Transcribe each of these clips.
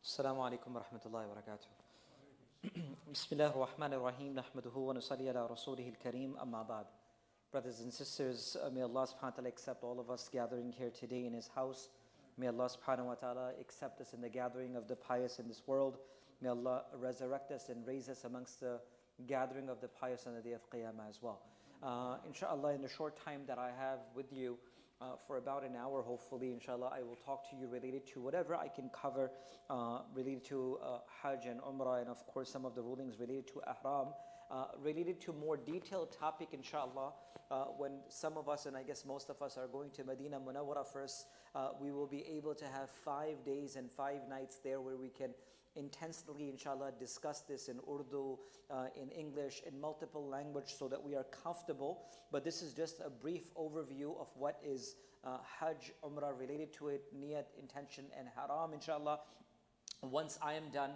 السلام عليكم ورحمة الله وبركاته. بسم الله الرحمن الرحيم نحمده ونصلي على رسوله الكريم أما بعد. Brothers and sisters, may Allah subhanahu wa ta'ala accept all of us gathering here today in His house. May Allah subhanahu wa ta'ala accept us in the gathering of the pious in this world. May Allah resurrect us and raise us amongst the gathering of the pious on the day of Qiyamah as well. Inshallah, in the short time that I have with you, for about an hour, hopefully, inshallah, I will talk to you related to whatever I can cover related to Hajj and Umrah, and of course some of the rulings related to Ihram, related to more detailed topic, inshallah, when some of us, and I guess most of us, are going to Medina Munawwara first. We will be able to have 5 days and 5 nights there where we can intensely, inshallah, discuss this in Urdu, in English, in multiple language, so that we are comfortable. But this is just a brief overview of what is Hajj, Umrah related to it, niyat, intention, and haram, inshallah. Once I am done,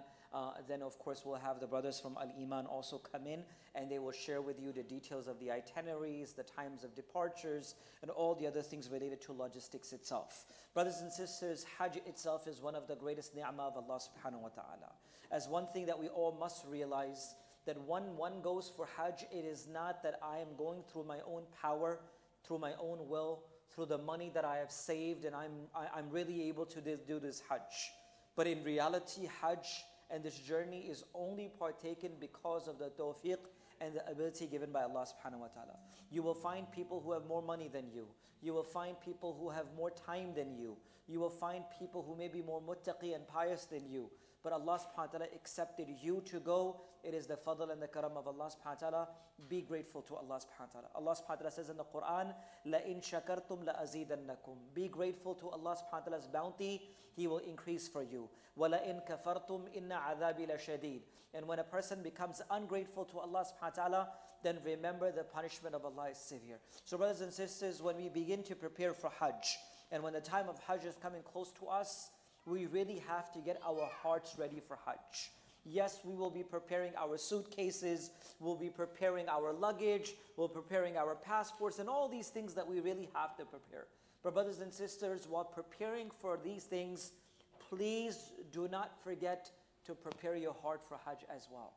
then of course we'll have the brothers from Al-Iman also come in, and they will share with you the details of the itineraries, the times of departures, and all the other things related to logistics itself. Brothers and sisters, Hajj itself is one of the greatest ni'mah of Allah subhanahu wa ta'ala. As one thing that we all must realize, that when one goes for Hajj, it is not that I am going through my own power, through my own will, through the money that I have saved, and I'm really able to do this Hajj. But in reality, Hajj and this journey is only partaken because of the tawfiq and the ability given by Allah subhanahu wa ta'ala. You will find people who have more money than you. You will find people who have more time than you. You will find people who may be more muttaqi and pious than you. But Allah subhanahu wa ta'ala accepted you to go. It is the fadl and the karam of Allah subhanahu wa ta'ala. Be grateful to Allah subhanahu wa ta'ala. Allah subhanahu wa ta'ala says in the Quran, لَإِن شَكَرْتُمْ لَأَزِيدَنَّكُمْ. Be grateful to Allah subhanahu wa ta'ala's bounty. He will increase for you. وَلَإِن كَفَرْتُمْ إِنَّ عَذَابِي لَشَدِيدٌ. And when a person becomes ungrateful to Allah subhanahu wa ta'ala, then remember the punishment of Allah is severe. So brothers and sisters, when we begin to prepare for Hajj, and when the time of Hajj is coming close to us, we really have to get our hearts ready for Hajj. Yes, we will be preparing our suitcases, we'll be preparing our luggage, we'll be preparing our passports, and all these things that we really have to prepare. But brothers and sisters, while preparing for these things, please do not forget to prepare your heart for Hajj as well.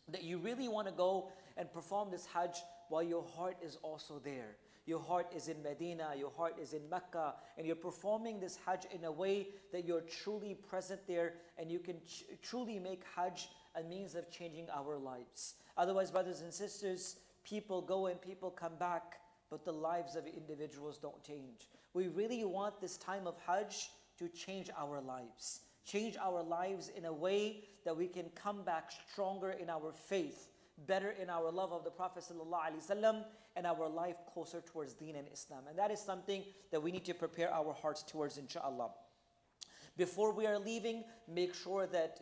That you really want to go and perform this Hajj while your heart is also there. Your heart is in Medina, your heart is in Mecca, and you're performing this Hajj in a way that you're truly present there, and you can truly make Hajj a means of changing our lives. Otherwise, brothers and sisters, people go and people come back, but the lives of individuals don't change. We really want this time of Hajj to change our lives. Change our lives in a way that we can come back stronger in our faith, better in our love of the Prophet ﷺ, and our life closer towards Deen and Islam. And that is something that we need to prepare our hearts towards, inshallah. Before we are leaving, make sure that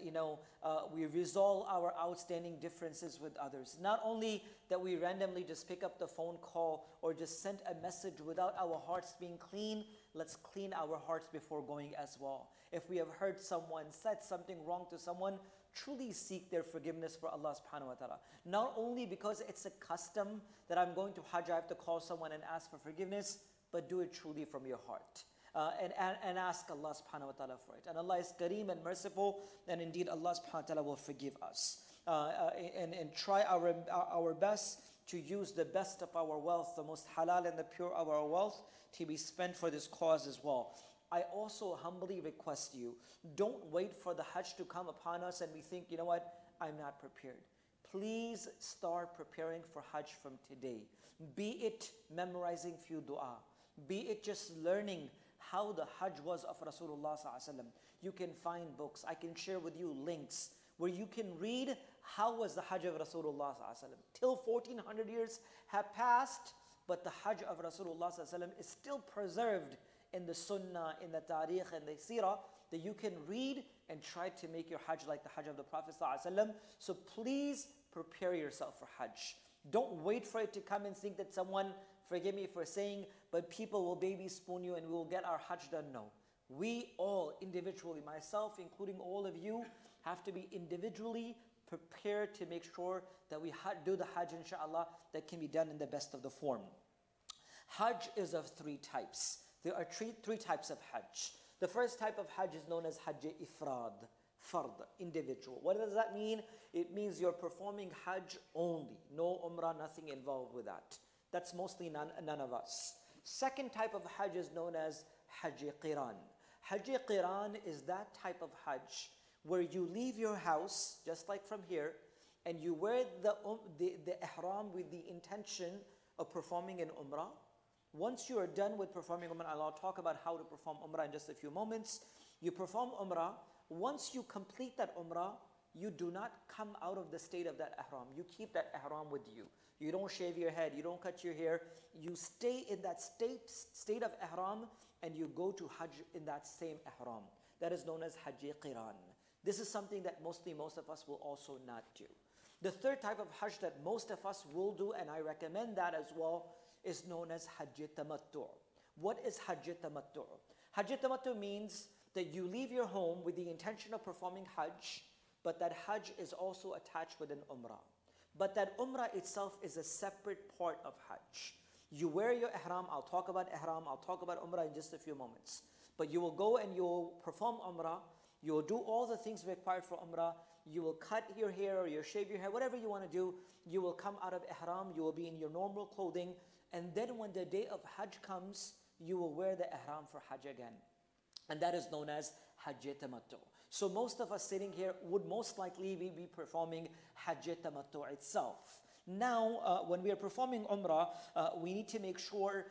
we resolve our outstanding differences with others. Not only that we randomly just pick up the phone call or just send a message without our hearts being clean. Let's clean our hearts before going as well. If we have heard someone, said something wrong to someone, truly seek their forgiveness for Allah subhanahu wa ta'ala. Not only because it's a custom that I'm going to Hajj, I have to call someone and ask for forgiveness, but do it truly from your heart. And ask Allah subhanahu wa ta'ala for it. And Allah is Kareem and merciful, and indeed Allah subhanahu wa ta'ala will forgive us. And try our best to use the best of our wealth, the most halal and the pure of our wealth, to be spent for this cause as well. I also humbly request you, don't wait for the Hajj to come upon us and we think, you know what, I'm not prepared. Please start preparing for Hajj from today. Be it memorizing few dua, be it just learning how the Hajj was of Rasulullah ﷺ. You can find books. I can share with you links where you can read how was the Hajj of Rasulullah ﷺ. Till 1400 years have passed, but the Hajj of Rasulullah ﷺ is still preserved in the Sunnah, in the Tariq, and the Seerah, that you can read and try to make your Hajj like the Hajj of the Prophet ﷺ. So please prepare yourself for Hajj. Don't wait for it to come and think that someone, forgive me for saying, but people will baby spoon you and we will get our Hajj done. No. We all individually, myself including all of you, have to be individually prepared to make sure that we do the Hajj, inshallah, that can be done in the best of the form. Hajj is of 3 types. There are three types of Hajj. The first type of Hajj is known as Hajj Ifrad, Fard, individual. What does that mean? It means you're performing Hajj only. No Umrah, nothing involved with that. That's mostly none of us. Second type of Hajj is known as Hajj Qiran. Hajj Qiran is that type of Hajj where you leave your house, just like from here, and you wear the ihram with the intention of performing an Umrah. Once you are done with performing Umrah, I'll talk about how to perform Umrah in just a few moments. You perform Umrah. Once you complete that Umrah, you do not come out of the state of that ihram. You keep that ihram with you. You don't shave your head. You don't cut your hair. You stay in that state of ihram, and you go to Hajj in that same ihram. That is known as Hajj Qiran. This is something that most of us will also not do. The third type of Hajj that most of us will do, and I recommend that as well, is known as Hajj Tamattu'. What is Hajj Tamattu'? Hajj Tamattu' means that you leave your home with the intention of performing Hajj, but that Hajj is also attached with an Umrah. But that Umrah itself is a separate part of Hajj. You wear your ihram. I'll talk about ihram. I'll talk about Umrah in just a few moments. But you will go and you will perform Umrah. You will do all the things required for Umrah. You will cut your hair or you shave your hair, whatever you want to do. You will come out of ihram. You will be in your normal clothing. And then when the day of Hajj comes, you will wear the ihram for Hajj again. And that is known as Hajj Tamattu'. So most of us sitting here would most likely be performing Hajj Tamattu' itself. Now, when we are performing Umrah, we need to make sure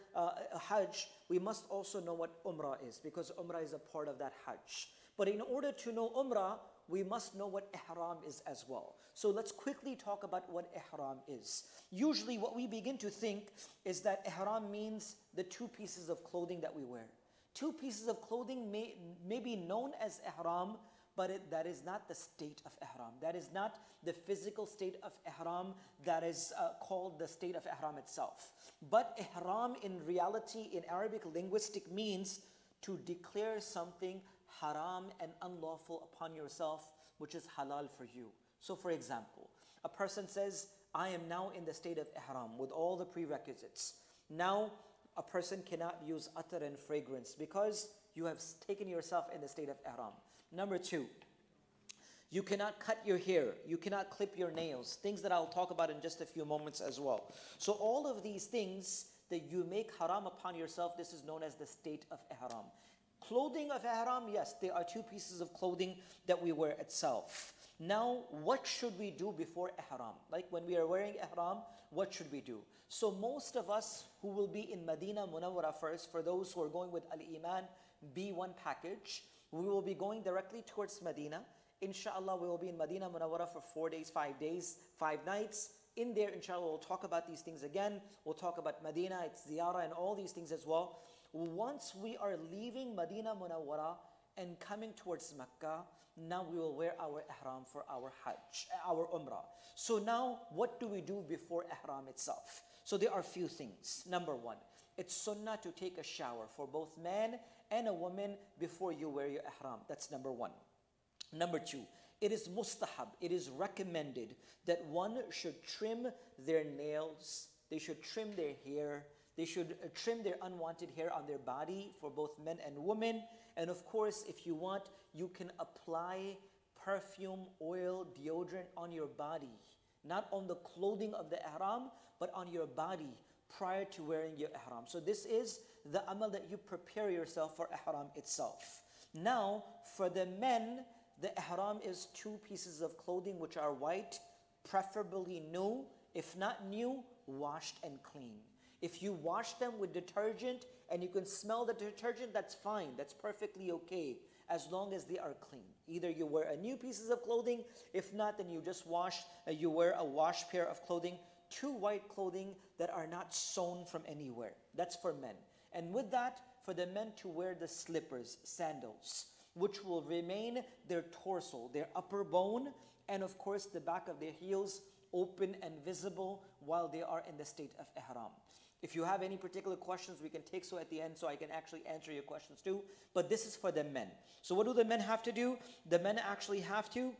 Hajj, we must also know what Umrah is, because Umrah is a part of that Hajj. But in order to know Umrah, we must know what Ihram is as well. So let's quickly talk about what Ihram is. Usually what we begin to think is that Ihram means the two pieces of clothing that we wear. Two pieces of clothing may be known as Ihram, but that is not the state of Ihram. That is not the physical state of Ihram that is called the state of Ihram itself. But Ihram in reality, in Arabic linguistic, means to declare something haram and unlawful upon yourself, which is halal for you. So for example, a person says, I am now in the state of Ihram with all the prerequisites. Now, a person cannot use attar and fragrance because you have taken yourself in the state of Ihram. Number two, you cannot cut your hair. You cannot clip your nails. Things that I'll talk about in just a few moments as well. So all of these things that you make haram upon yourself, this is known as the state of Ihram. Clothing of Ihram, yes, there are two pieces of clothing that we wear itself. Now, what should we do before Ihram? Like when we are wearing Ihram, what should we do? So most of us who will be in Medina Munawwara first, for those who are going with Al-Iman B1 package, we will be going directly towards Medina. Inshallah, we will be in Medina Munawwara for 4 days, 5 days, 5 nights. In there, inshallah, we'll talk about these things again. We'll talk about Medina, its ziyarah, and all these things as well. Once we are leaving Medina Munawwara and coming towards Mecca, now we will wear our ihram for our Hajj, our Umrah. So now, what do we do before ihram itself? So there are a few things. Number one, it's sunnah to take a shower for both man and a woman before you wear your ihram. That's number one. Number two, it is mustahab, it is recommended that one should trim their nails, they should trim their hair, they should trim their unwanted hair on their body for both men and women. And of course, if you want, you can apply perfume, oil, deodorant on your body. Not on the clothing of the ihram, but on your body prior to wearing your ihram. So this is the amal that you prepare yourself for ihram itself. Now, for the men, the ihram is two pieces of clothing which are white, preferably new. If not new, washed and clean. If you wash them with detergent and you can smell the detergent, that's fine. That's perfectly okay, as long as they are clean. Either you wear a new pieces of clothing, if not, then you just you wear a wash pair of clothing, two white clothing that are not sewn from anywhere. That's for men. And with that, for the men to wear the slippers, sandals, which will remain their torso, their upper bone, and of course the back of their heels open and visible while they are in the state of ihram. If you have any particular questions, we can take so at the end so I can actually answer your questions too. But this is for the men. So what do the men have to do? The men actually have to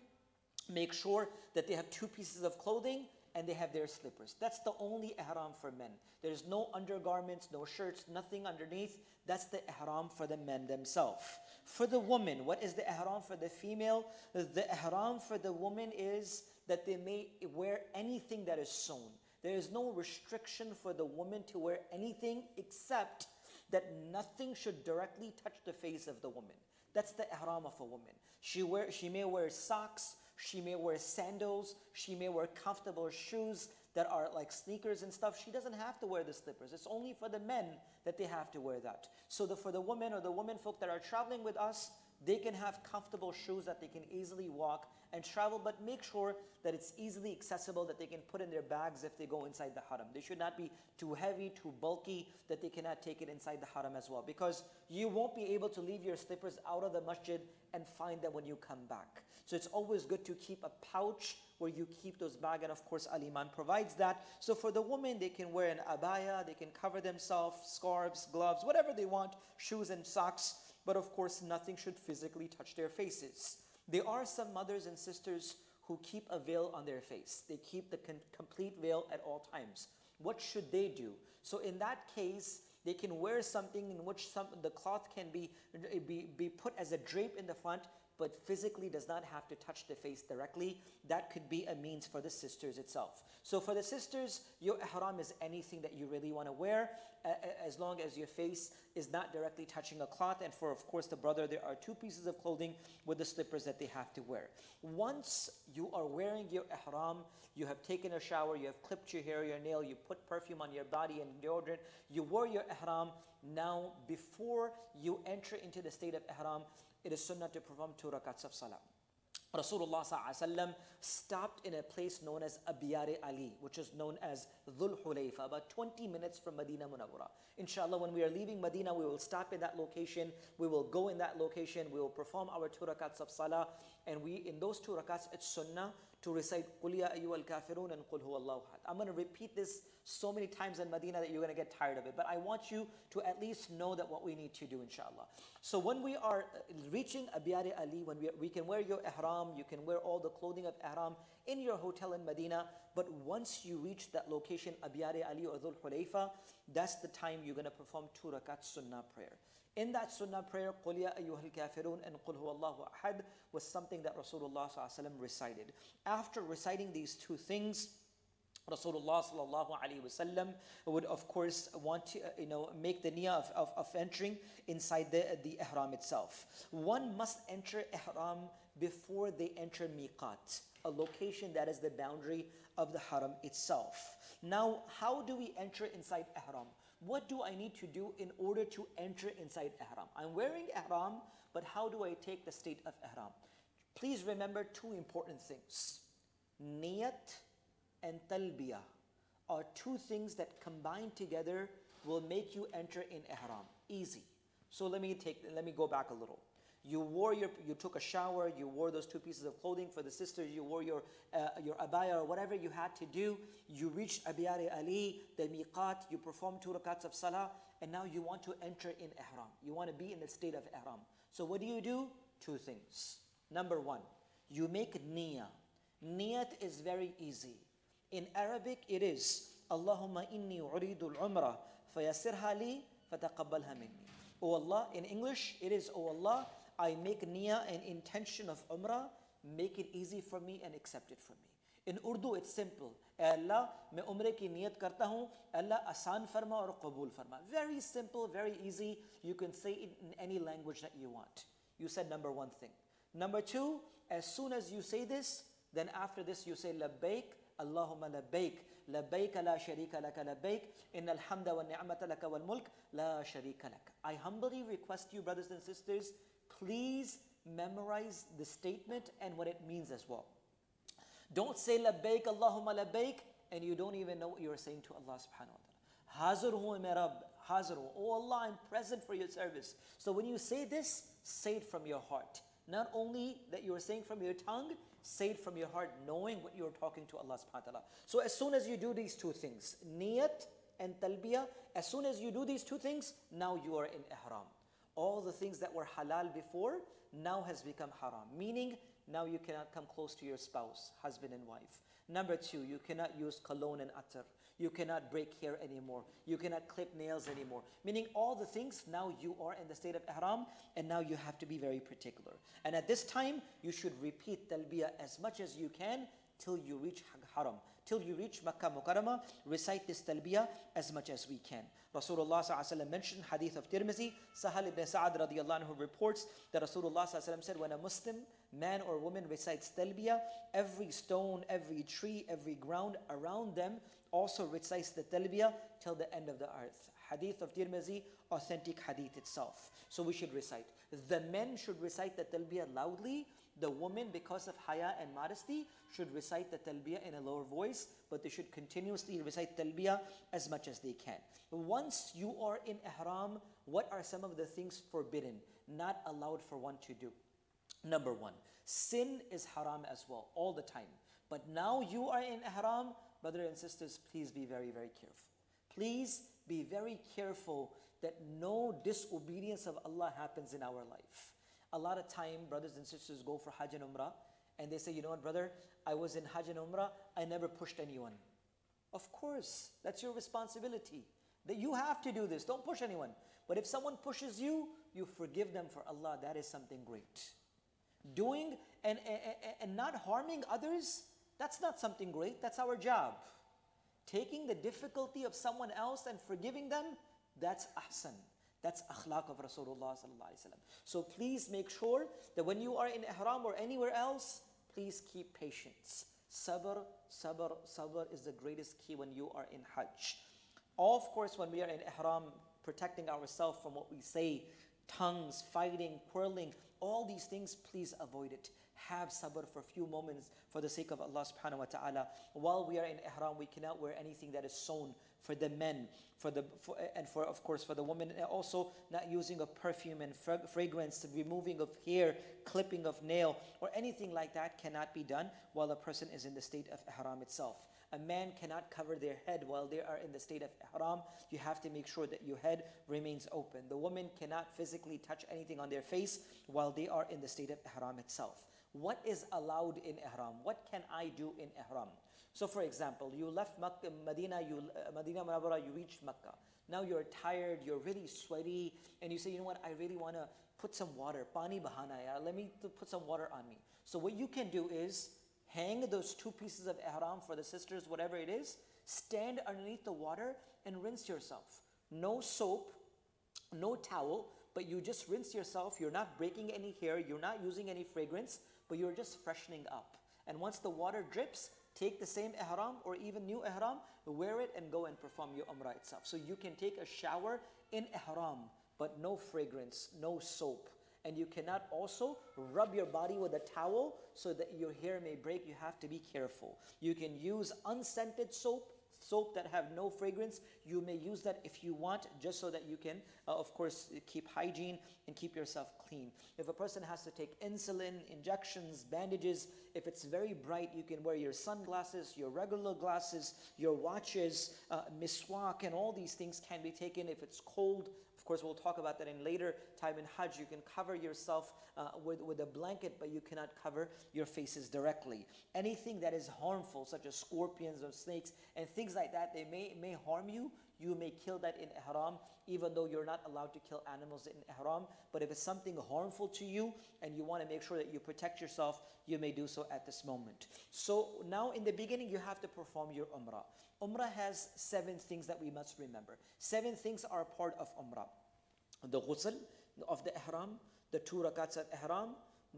make sure that they have two pieces of clothing and they have their slippers. That's the only ihram for men. There's no undergarments, no shirts, nothing underneath. That's the ihram for the men themselves. For the woman, what is the ihram for the female? The ihram for the woman is that they may wear anything that is sewn. There is no restriction for the woman to wear anything except that nothing should directly touch the face of the woman. That's the ihram of a woman. She may wear socks, she may wear sandals, she may wear comfortable shoes that are like sneakers and stuff. She doesn't have to wear the slippers. It's only for the men that they have to wear that. So for the women or the women folk that are traveling with us, they can have comfortable shoes that they can easily walk and travel, but make sure that it's easily accessible, that they can put in their bags if they go inside the haram. They should not be too heavy, too bulky, that they cannot take it inside the haram as well, because you won't be able to leave your slippers out of the masjid and find them when you come back. So it's always good to keep a pouch where you keep those bags, and of course Al-Iman provides that. So for the women, they can wear an abaya, they can cover themselves, scarves, gloves, whatever they want, shoes and socks, but of course nothing should physically touch their faces. There are some mothers and sisters who keep a veil on their face. They keep the complete veil at all times. What should they do? So in that case, they can wear something in which the cloth can be put as a drape in the front, but physically does not have to touch the face directly. That could be a means for the sisters itself. So for the sisters, your ihram is anything that you really want to wear, as long as your face is not directly touching a cloth. And for, of course, the brother, there are 2 pieces of clothing with the slippers that they have to wear. Once you are wearing your ihram, you have taken a shower, you have clipped your hair, your nail, you put perfume on your body and deodorant, you wore your ihram. Now, before you enter into the state of ihram, it is sunnah to perform 2 rakats of salah. Rasulullah ﷺ stopped in a place known as Abiyari Ali, which is known as Dhul Hulayfa, about 20 minutes from Medina Munawwara. Inshallah, when we are leaving Medina, we will stop in that location. We will go in that location. We will perform our 2 rakats of salah. And in those 2 rakats, it's sunnah to recite Qul Ya Ayyuhal Kafirun and Qul Huwallahu Ahad. I'm going to repeat this so many times in Medina that you're going to get tired of it. But I want you to at least know that what we need to do, inshallah. So when we are reaching Abiyari Ali, when we can wear your ihram, you can wear all the clothing of ihram in your hotel in Medina. But once you reach that location, Abiyari Ali or Dhul Hulayfa, that's the time you're going to perform 2 rakat sunnah prayer. In that sunnah prayer, قُلْ يَا أَيُّهَا الْكَافِرُونَ and قُلْ هُوَ اللَّهُ أَحَدٌ was something that Rasulullah ﷺ recited. After reciting these 2 things, Rasulullah ﷺ would of course want to make the niyyah of entering inside the ihram itself. One must enter ihram before they enter miqat, a location that is the boundary of the haram itself. Now, how do we enter inside ihram? What do I need to do in order to enter inside ihram? I'm wearing ihram, but how do I take the state of ihram? Please remember 2 important things. Niyat and talbiyah are 2 things that combined together will make you enter in ihram. Easy. So let me go back a little. You took a shower, you wore those 2 pieces of clothing. For the sisters, you wore your abaya or whatever you had to do. You reached Abiyari Ali, the miqat, you performed 2 rakats of salah, and now you want to enter in ihram. You want to be in the state of ihram. So what do? 2 things. Number 1, you make niyyah. Niyat is very easy. In Arabic, it is Allahumma inni uridu al-umrah fayassirha li fataqabbalha minni. Oh Allah, in English, it is, oh Allah, I make niyyah and intention of umrah, make it easy for me and accept it for me. In Urdu, it's simple. Allah, मैं umrah की नियत करता हूँ, Allah आसान फरमा और कबूल फरमा. Very simple, very easy. You can say it in any language that you want. You said number 1 thing. Number 2, as soon as you say this, then after this you say labbaik, Allahumma labbaik, labbaik la sharika laka labbaik, innal hamda wa ni'mata laka wal mulk la sharika laka. I humbly request you, brothers and sisters, please memorize the statement and what it means as well. Don't say labbaik Allahumma labbaik and you don't even know what you are saying to Allah subhanahu wa ta'ala. Hazir hu ya Rabb, hazir hu. Oh Allah, I'm present for your service. So when you say this, say it from your heart. Not only that you are saying from your tongue, say it from your heart, knowing what you are talking to Allah subhanahu wa ta'ala. So as soon as you do these 2 things, niyat and talbiyah, as soon as you do these 2 things, now you are in ihram. All the things that were halal before, now has become haram. Meaning, now you cannot come close to your spouse, husband and wife. Number two, you cannot use cologne and attar. You cannot break hair anymore. You cannot clip nails anymore. Meaning all the things, now you are in the state of ihram, and now you have to be very particular. And at this time, you should repeat talbiyah as much as you can till you reach haram. Till you reach Makkah Mukarramah, recite this talbiyah as much as we can. Rasulullah ﷺ mentioned, hadith of Tirmizi, Sahal ibn Sa'ad radiallahu anhu reports that Rasulullah ﷺ said, when a Muslim man or woman recites talbiyah, every stone, every tree, every ground around them also recites the talbiyah till the end of the earth. Hadith of Tirmizi, authentic hadith itself. So we should recite. The men should recite the talbiyah loudly. The women, because of haya and modesty, should recite the talbiyah in a lower voice, but they should continuously recite talbiyah as much as they can. Once you are in ihram, what are some of the things forbidden, not allowed for one to do? Number one, sin is haram as well, all the time. But now you are in ihram, brothers and sisters, please be very, very careful. Please be very careful that no disobedience of Allah happens in our life. A lot of time, brothers and sisters go for Hajj and Umrah, and they say, you know what, brother, I was in Hajj and Umrah, I never pushed anyone. Of course, that's your responsibility. That you have to do this, don't push anyone. But if someone pushes you, you forgive them for Allah, that is something great. Doing and not harming others, that's not something great, that's our job. Taking the difficulty of someone else and forgiving them, that's ahsan. That's akhlaq of Rasulullah sallallahu alaihi wasallam. So please make sure that when you are in ihram or anywhere else, please keep patience. Sabr, sabr, sabr is the greatest key when you are in Hajj. Of course, when we are in ihram, protecting ourselves from what we say, tongues, fighting, quarreling, all these things, please avoid it. Have sabr for a few moments for the sake of Allah subhanahu wa ta'ala. While we are in ihram, we cannot wear anything that is sewn for the men, of course for the women, and also not using of perfume and fragrance, removing of hair, clipping of nail, or anything like that cannot be done while a person is in the state of ihram itself. A man cannot cover their head while they are in the state of ihram. You have to make sure that your head remains open. The woman cannot physically touch anything on their face while they are in the state of ihram itself. What is allowed in ihram? What can I do in ihram? So for example, you left Medina Munawwara, you reached Makkah. Now you're tired, you're really sweaty, and you say, you know what, I really want to put some water. Pani bahana ya, let me put some water on me. So what you can do is hang those two pieces of ihram for the sisters, whatever it is, stand underneath the water and rinse yourself. No soap, no towel, but you just rinse yourself. You're not breaking any hair, you're not using any fragrance, but you're just freshening up. And once the water drips, take the same ihram or even new ihram, wear it and go and perform your umrah itself. So you can take a shower in ihram, but no fragrance, no soap. And you cannot also rub your body with a towel so that your hair may break. You have to be careful. You can use unscented soap that have no fragrance. You may use that if you want, just so that you can, of course, keep hygiene and keep yourself clean. If a person has to take insulin, injections, bandages, if it's very bright, you can wear your sunglasses, your regular glasses, your watches, miswak, and all these things can be taken. If it's cold, of course, we'll talk about that in later time in Hajj. You can cover yourself with a blanket, but you cannot cover your faces directly. Anything that is harmful, such as scorpions or snakes and things like that, they may harm you. You may kill that in ihram, even though you're not allowed to kill animals in ihram. But if it's something harmful to you and you want to make sure that you protect yourself, you may do so at this moment. So now in the beginning, you have to perform your umrah. Umrah has 7 things that we must remember. 7 things are part of umrah. The ghusl of the ihram, the 2 rakats of ihram,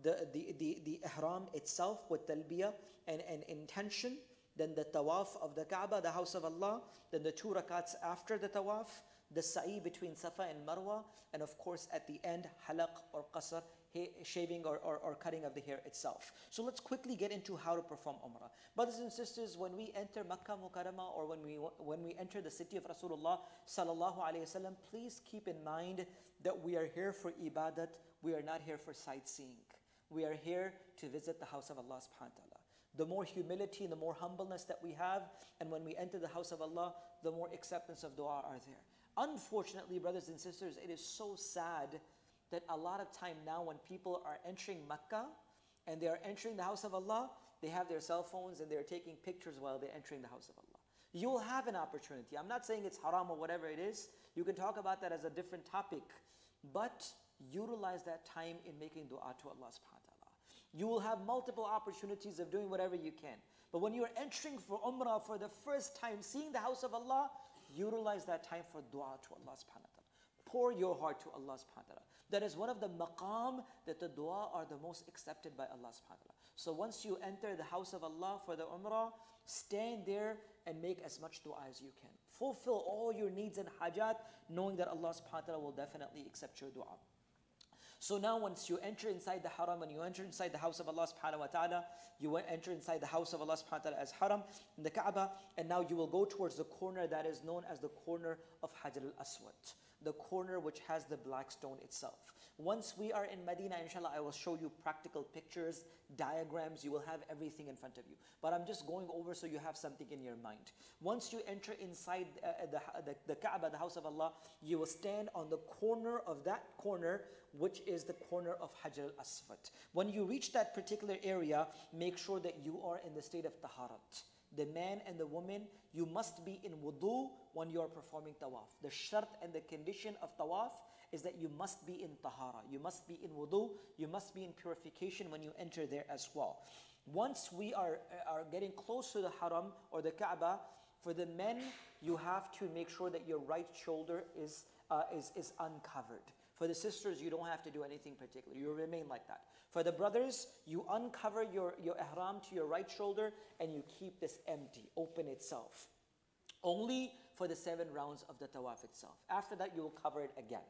the ihram itself with talbiyah and intention, then the tawaf of the Kaaba, the house of Allah, then the 2 rakats after the tawaf, the sa'i between Safa and Marwa, and of course at the end, halaq or qasr, shaving or cutting of the hair itself. So let's quickly get into how to perform umrah. Brothers and sisters, when we enter Makkah Mukarramah, or when we enter the city of Rasulullah sallallahu alaihi wasallam, please keep in mind that we are here for ibadat. We are not here for sightseeing. We are here to visit the house of Allah subhanahu wa ta'ala. The more humility and the more humbleness that we have, and when we enter the house of Allah, the more acceptance of dua are there. Unfortunately, brothers and sisters, it is so sad that a lot of time now when people are entering Makkah, and they are entering the house of Allah, they have their cell phones and they're taking pictures while they're entering the house of Allah. You will have an opportunity. I'm not saying it's haram or whatever it is. You can talk about that as a different topic, but utilize that time in making dua to Allah subhanahu wa ta'ala. You will have multiple opportunities of doing whatever you can. But when you're entering for Umrah for the first time, seeing the house of Allah, utilize that time for dua to Allah subhanahu wa ta'ala. Pour your heart to Allah subhanahu wa ta'ala. That is one of the maqam that the dua are the most accepted by Allah subhanahu wa ta'ala. So once you enter the house of Allah for the Umrah, stand there and make as much dua as you can. Fulfill all your needs and hajat, knowing that Allah subhanahu wa ta'ala will definitely accept your dua. So now once you enter inside the haram and you enter inside the house of Allah subhanahu wa ta'ala, you enter inside the house of Allah subhanahu wa ta'ala as haram, in the Kaaba, and now you will go towards the corner that is known as the corner of Hajj al-Aswad, the corner which has the black stone itself. Once we are in Medina, inshallah, I will show you practical pictures, diagrams, you will have everything in front of you. But I'm just going over so you have something in your mind. Once you enter inside the Kaaba, the house of Allah, you will stand on the corner of that corner, which is the corner of Hajj al-Aswad. When you reach that particular area, make sure that you are in the state of taharat. The man and the woman, you must be in wudu when you are performing tawaf. The shart and the condition of tawaf is that you must be in tahara. You must be in wudu. You must be in purification when you enter there as well. Once we are getting close to the haram or the Kaaba, for the men, you have to make sure that your right shoulder is uncovered. For the sisters, you don't have to do anything particular. You remain like that. For the brothers, you uncover your ihram to your right shoulder and you keep this empty, open itself. Only for the 7 rounds of the tawaf itself. After that, you will cover it again.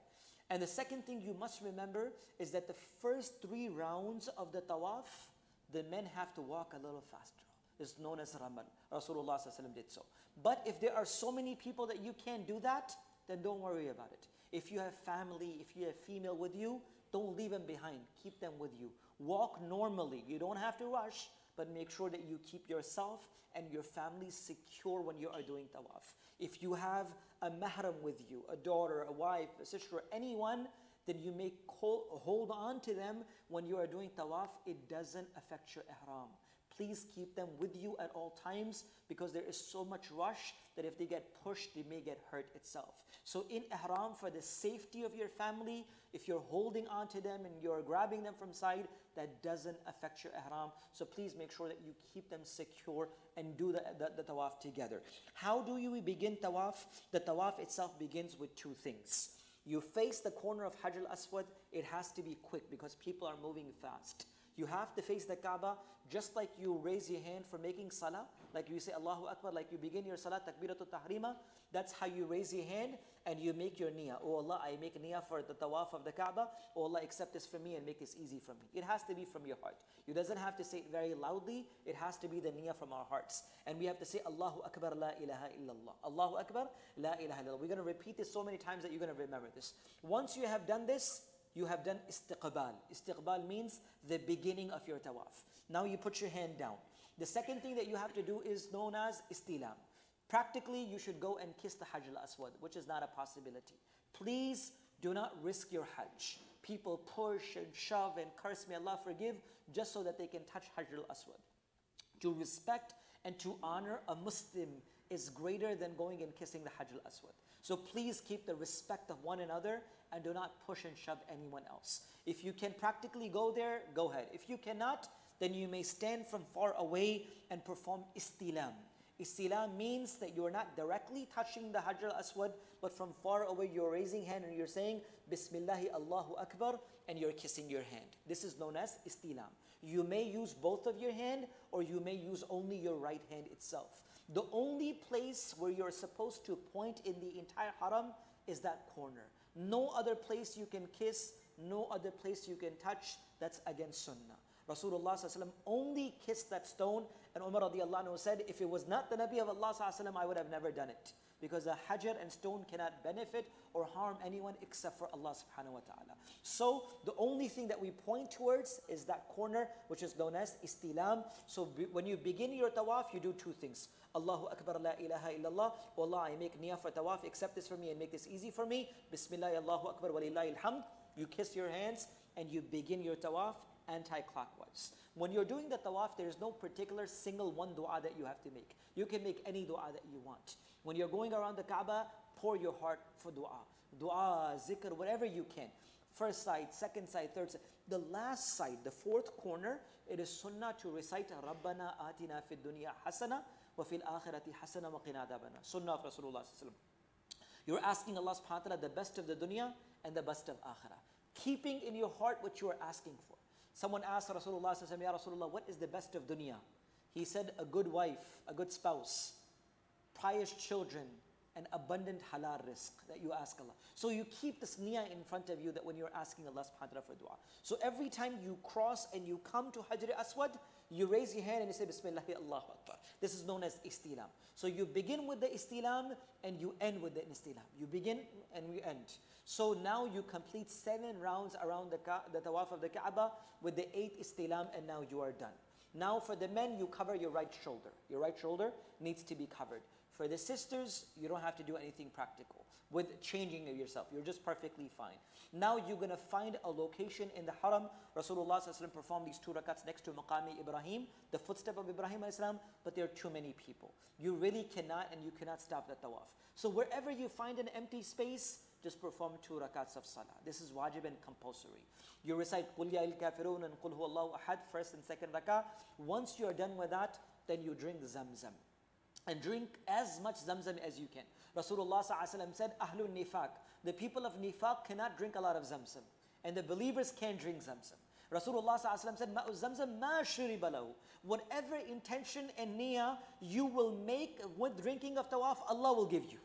And the second thing you must remember is that the first 3 rounds of the tawaf, the men have to walk a little faster. It's known as Ramal. Rasulullah ﷺ did so. But if there are so many people that you can't do that, then don't worry about it. If you have family, if you have female with you, don't leave them behind. Keep them with you. Walk normally. You don't have to rush, but make sure that you keep yourself and your family secure when you are doing tawaf. If you have a mahram with you, a daughter, a wife, a sister, anyone, then you may hold on to them when you are doing tawaf. It doesn't affect your ihram. Please keep them with you at all times because there is so much rush that if they get pushed, they may get hurt itself. So in ihram, for the safety of your family, if you're holding on to them and you're grabbing them from side, that doesn't affect your ihram. So please make sure that you keep them secure and do the tawaf together. How do we begin tawaf? The tawaf itself begins with 2 things. You face the corner of Hajj al-Aswad. It has to be quick because people are moving fast. You have to face the Kaaba just like you raise your hand for making salah, like you say Allahu Akbar, like you begin your salah, takbiratul tahrima. That's how you raise your hand and you make your niyyah. Oh Allah, I make niyyah for the tawaf of the Kaaba. Oh Allah, accept this from me and make this easy for me. It has to be from your heart. You doesn't have to say it very loudly. It has to be the niyyah from our hearts. And we have to say Allahu Akbar, la ilaha illallah. Allahu Akbar, la ilaha illallah. We're going to repeat this so many times that you're going to remember this. Once you have done this, you have done istiqbal. Istiqbal means the beginning of your tawaf. Now you put your hand down. The second thing that you have to do is known as istilam. Practically, you should go and kiss the Hajj al-Aswad, which is not a possibility. Please do not risk your Hajj. People push and shove and curse, may Allah forgive, just so that they can touch Hajj al-Aswad. To respect and to honor a Muslim is greater than going and kissing the Hajj al-Aswad. So please keep the respect of one another and do not push and shove anyone else. If you can practically go there, go ahead. If you cannot, then you may stand from far away and perform istilam. Istilam means that you are not directly touching the Hajj al-Aswad, but from far away you're raising hand and you're saying Bismillahi Allahu Akbar and you're kissing your hand. This is known as istilam. You may use both of your hand or you may use only your right hand itself. The only place where you're supposed to point in the entire haram is that corner. No other place you can kiss, no other place you can touch. That's against sunnah. Rasulullah ﷺ only kissed that stone, and Umar radiallahu anhu said, if it was not the Nabi of Allah ﷺ, I would have never done it. Because a hajar and stone cannot benefit or harm anyone except for Allah subhanahu wa ta'ala. So the only thing that we point towards is that corner, which is known as istilam. So when you begin your tawaf, you do 2 things. Allahu Akbar, la ilaha illallah. Oh Allah, I make niyyah for tawaf, accept this for me and make this easy for me. Bismillah, Allahu Akbar, walillahi alhamd. You kiss your hands and you begin your tawaf anti-clockwise. When you're doing the tawaf, there is no particular single one dua that you have to make. You can make any dua that you want. When you're going around the Kaaba, pour your heart for dua. Dua, zikr, whatever you can. First side, second side, third side. The last side, the fourth corner, it is sunnah to recite Rabbana atina fid dunya hasana wa fil akhirati hasana wa qina adhabana. Sunnah of Rasulullah sallallahu alaihi wasallam. You're asking Allah subhanahu wa ta'ala the best of the dunya and the best of akhirah. Keeping in your heart what you are asking for. Someone asked Rasulullah sallallahu alaihi wasallam, Ya Rasulullah, what is the best of dunya? He said, a good wife, a good spouse, pious children, and abundant halal rizq that you ask Allah. So you keep this niyyah in front of you that when you're asking Allah subhanahu wa ta'ala for dua. So every time you cross and you come to Hajr Aswad, you raise your hand and you say Bismillah Allahu Akbar. This is known as istilam. So you begin with the istilam and you end with the istilam. You begin and you end. So now you complete 7 rounds around the tawaf of the Kaaba with the 8th istilam, and now you are done. Now for the men, you cover your right shoulder. Your right shoulder needs to be covered. For the sisters, you don't have to do anything practical with changing of yourself. You're just perfectly fine. Now you're going to find a location in the haram. Rasulullah performed these 2 rakats next to Maqami Ibrahim, the footstep of Ibrahim ﷺ, but there are too many people. You really cannot, and you cannot stop the tawaf. So wherever you find an empty space, just perform 2 rakats of salah. This is wajib and compulsory. You recite Qul Ya al-Kafirun and Qul Huwallahu Ahad, first and second rakah. Once you're done with that, then you drink Zamzam. And drink as much Zamzam as you can. Rasulullah said, Ahlul Nifaq, the people of Nifaq cannot drink a lot of Zamzam. And the believers can drink Zamzam. Rasulullah said, Ma'u Zamzam ma shuriba lahu. Whatever intention and niyyah you will make with drinking of tawaf, Allah will give you.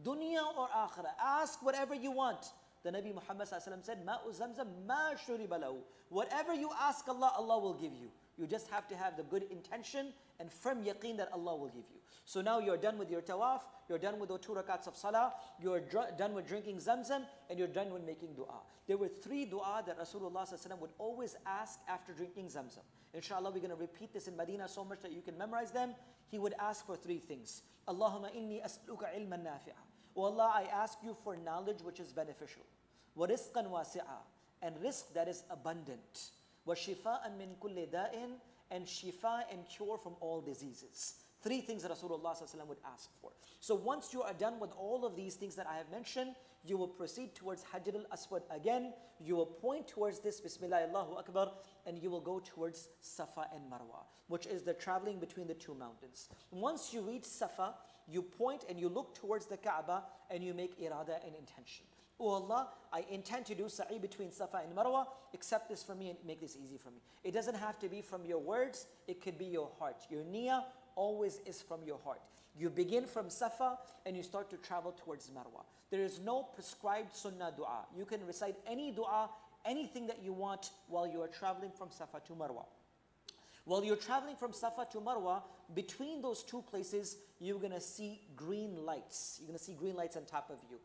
Dunya or akhirah, ask whatever you want. The Nabi Muhammad said, Ma'u Zamzam ma shuriba lahu. Whatever you ask Allah, Allah will give you. You just have to have the good intention and firm yaqeen that Allah will give you. So now you're done with your tawaf, you're done with the 2 rakats of salah, you're done with drinking Zamzam, and you're done with making dua. There were 3 dua that Rasulullah would always ask after drinking Zamzam. Inshallah, we're going to repeat this in Medina so much that you can memorize them. He would ask for 3 things. Allahumma inni as'luka ilman nafi'a. Oh Allah, I ask you for knowledge which is beneficial. Wa rizqan wasi'a. And rizq that is abundant. Wa shifa'an min kulli da'in. And shifa and cure from all diseases. 3 things that Rasulullah would ask for. So once you are done with all of these things that I have mentioned, you will proceed towards Hajr al-Aswad again. You will point towards this Bismillah Allahu Akbar, and you will go towards Safa and Marwa, which is the traveling between the 2 mountains. Once you reach Safa, you point and you look towards the Kaaba and you make irada and intention. Oh Allah, I intend to do sa'i between Safa and Marwa. Accept this for me and make this easy for me. It doesn't have to be from your words. It could be your heart. Your niyyah always is from your heart. You begin from Safa and you start to travel towards Marwa. There is no prescribed sunnah dua. You can recite any dua, anything that you want while you are traveling from Safa to Marwa. While you're traveling from Safa to Marwa, between those 2 places, you're going to see green lights. You're going to see green lights on top of you.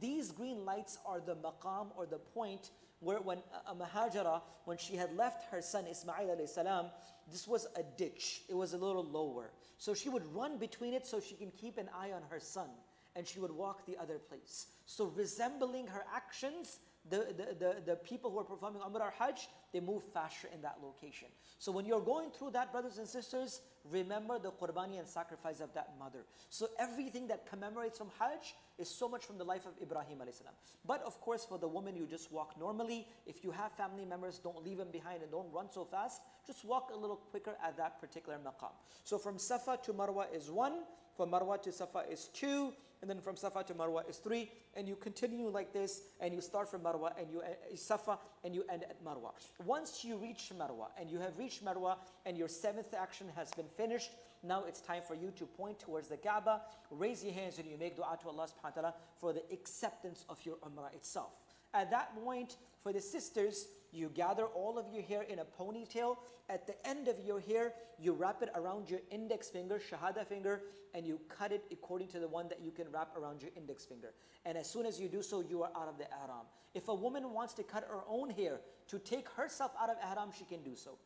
These green lights are the maqam, or the point where when Mahajara, when she had left her son Ismail alayhi salam, this was a ditch. It was a little lower. So she would run between it so she can keep an eye on her son. And she would walk the other place. So resembling her actions, the people who are performing Umrah or Hajj, they move faster in that location. So when you're going through that, brothers and sisters, remember the qurbani and sacrifice of that mother. So everything that commemorates from Hajj is so much from the life of Ibrahim alayhi salam. But of course, for the woman, you just walk normally. If you have family members, don't leave them behind and don't run so fast. Just walk a little quicker at that particular maqam. So from Safa to Marwa is 1, from Marwa to Safa is 2, and then from Safa to Marwa is 3, and you continue like this, and you start from Marwa and you Safa and you end at Marwa. Once you reach Marwa and you have reached Marwa and your 7th action has been finished, now it's time for you to point towards the Kaaba, raise your hands, and you make dua to Allah subhanahu wa ta'ala for the acceptance of your Umrah itself. At that point, for the sisters, you gather all of your hair in a ponytail. At the end of your hair, you wrap it around your index finger, shahada finger, and you cut it according to the one that you can wrap around your index finger. And as soon as you do so, you are out of the ihram. If a woman wants to cut her own hair to take herself out of ihram, she can do so.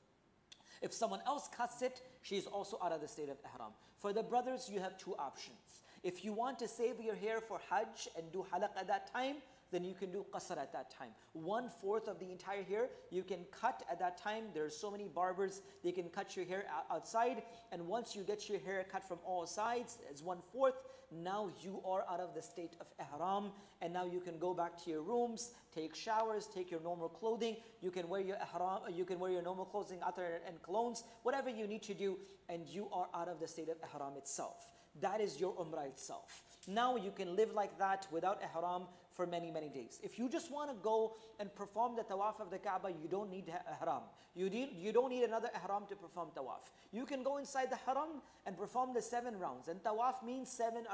If someone else cuts it, she is also out of the state of ihram. For the brothers, you have 2 options. If you want to save your hair for Hajj and do halaq at that time, then you can do qasr at that time. 1/4 of the entire hair, you can cut at that time. There's so many barbers, they can cut your hair outside. And once you get your hair cut from all sides, as 1/4, now you are out of the state of ihram. And now you can go back to your rooms, take showers, take your normal clothing. You can wear your ihram, you can wear your normal clothing, attar and colognes, whatever you need to do, and you are out of the state of ihram itself. That is your umrah itself. Now you can live like that without ihram for many, many days. If you just want to go and perform the tawaf of the Kaaba, you don't need ihram. You don't need another ihram to perform tawaf. You can go inside the haram and perform the 7 rounds. And tawaf means 7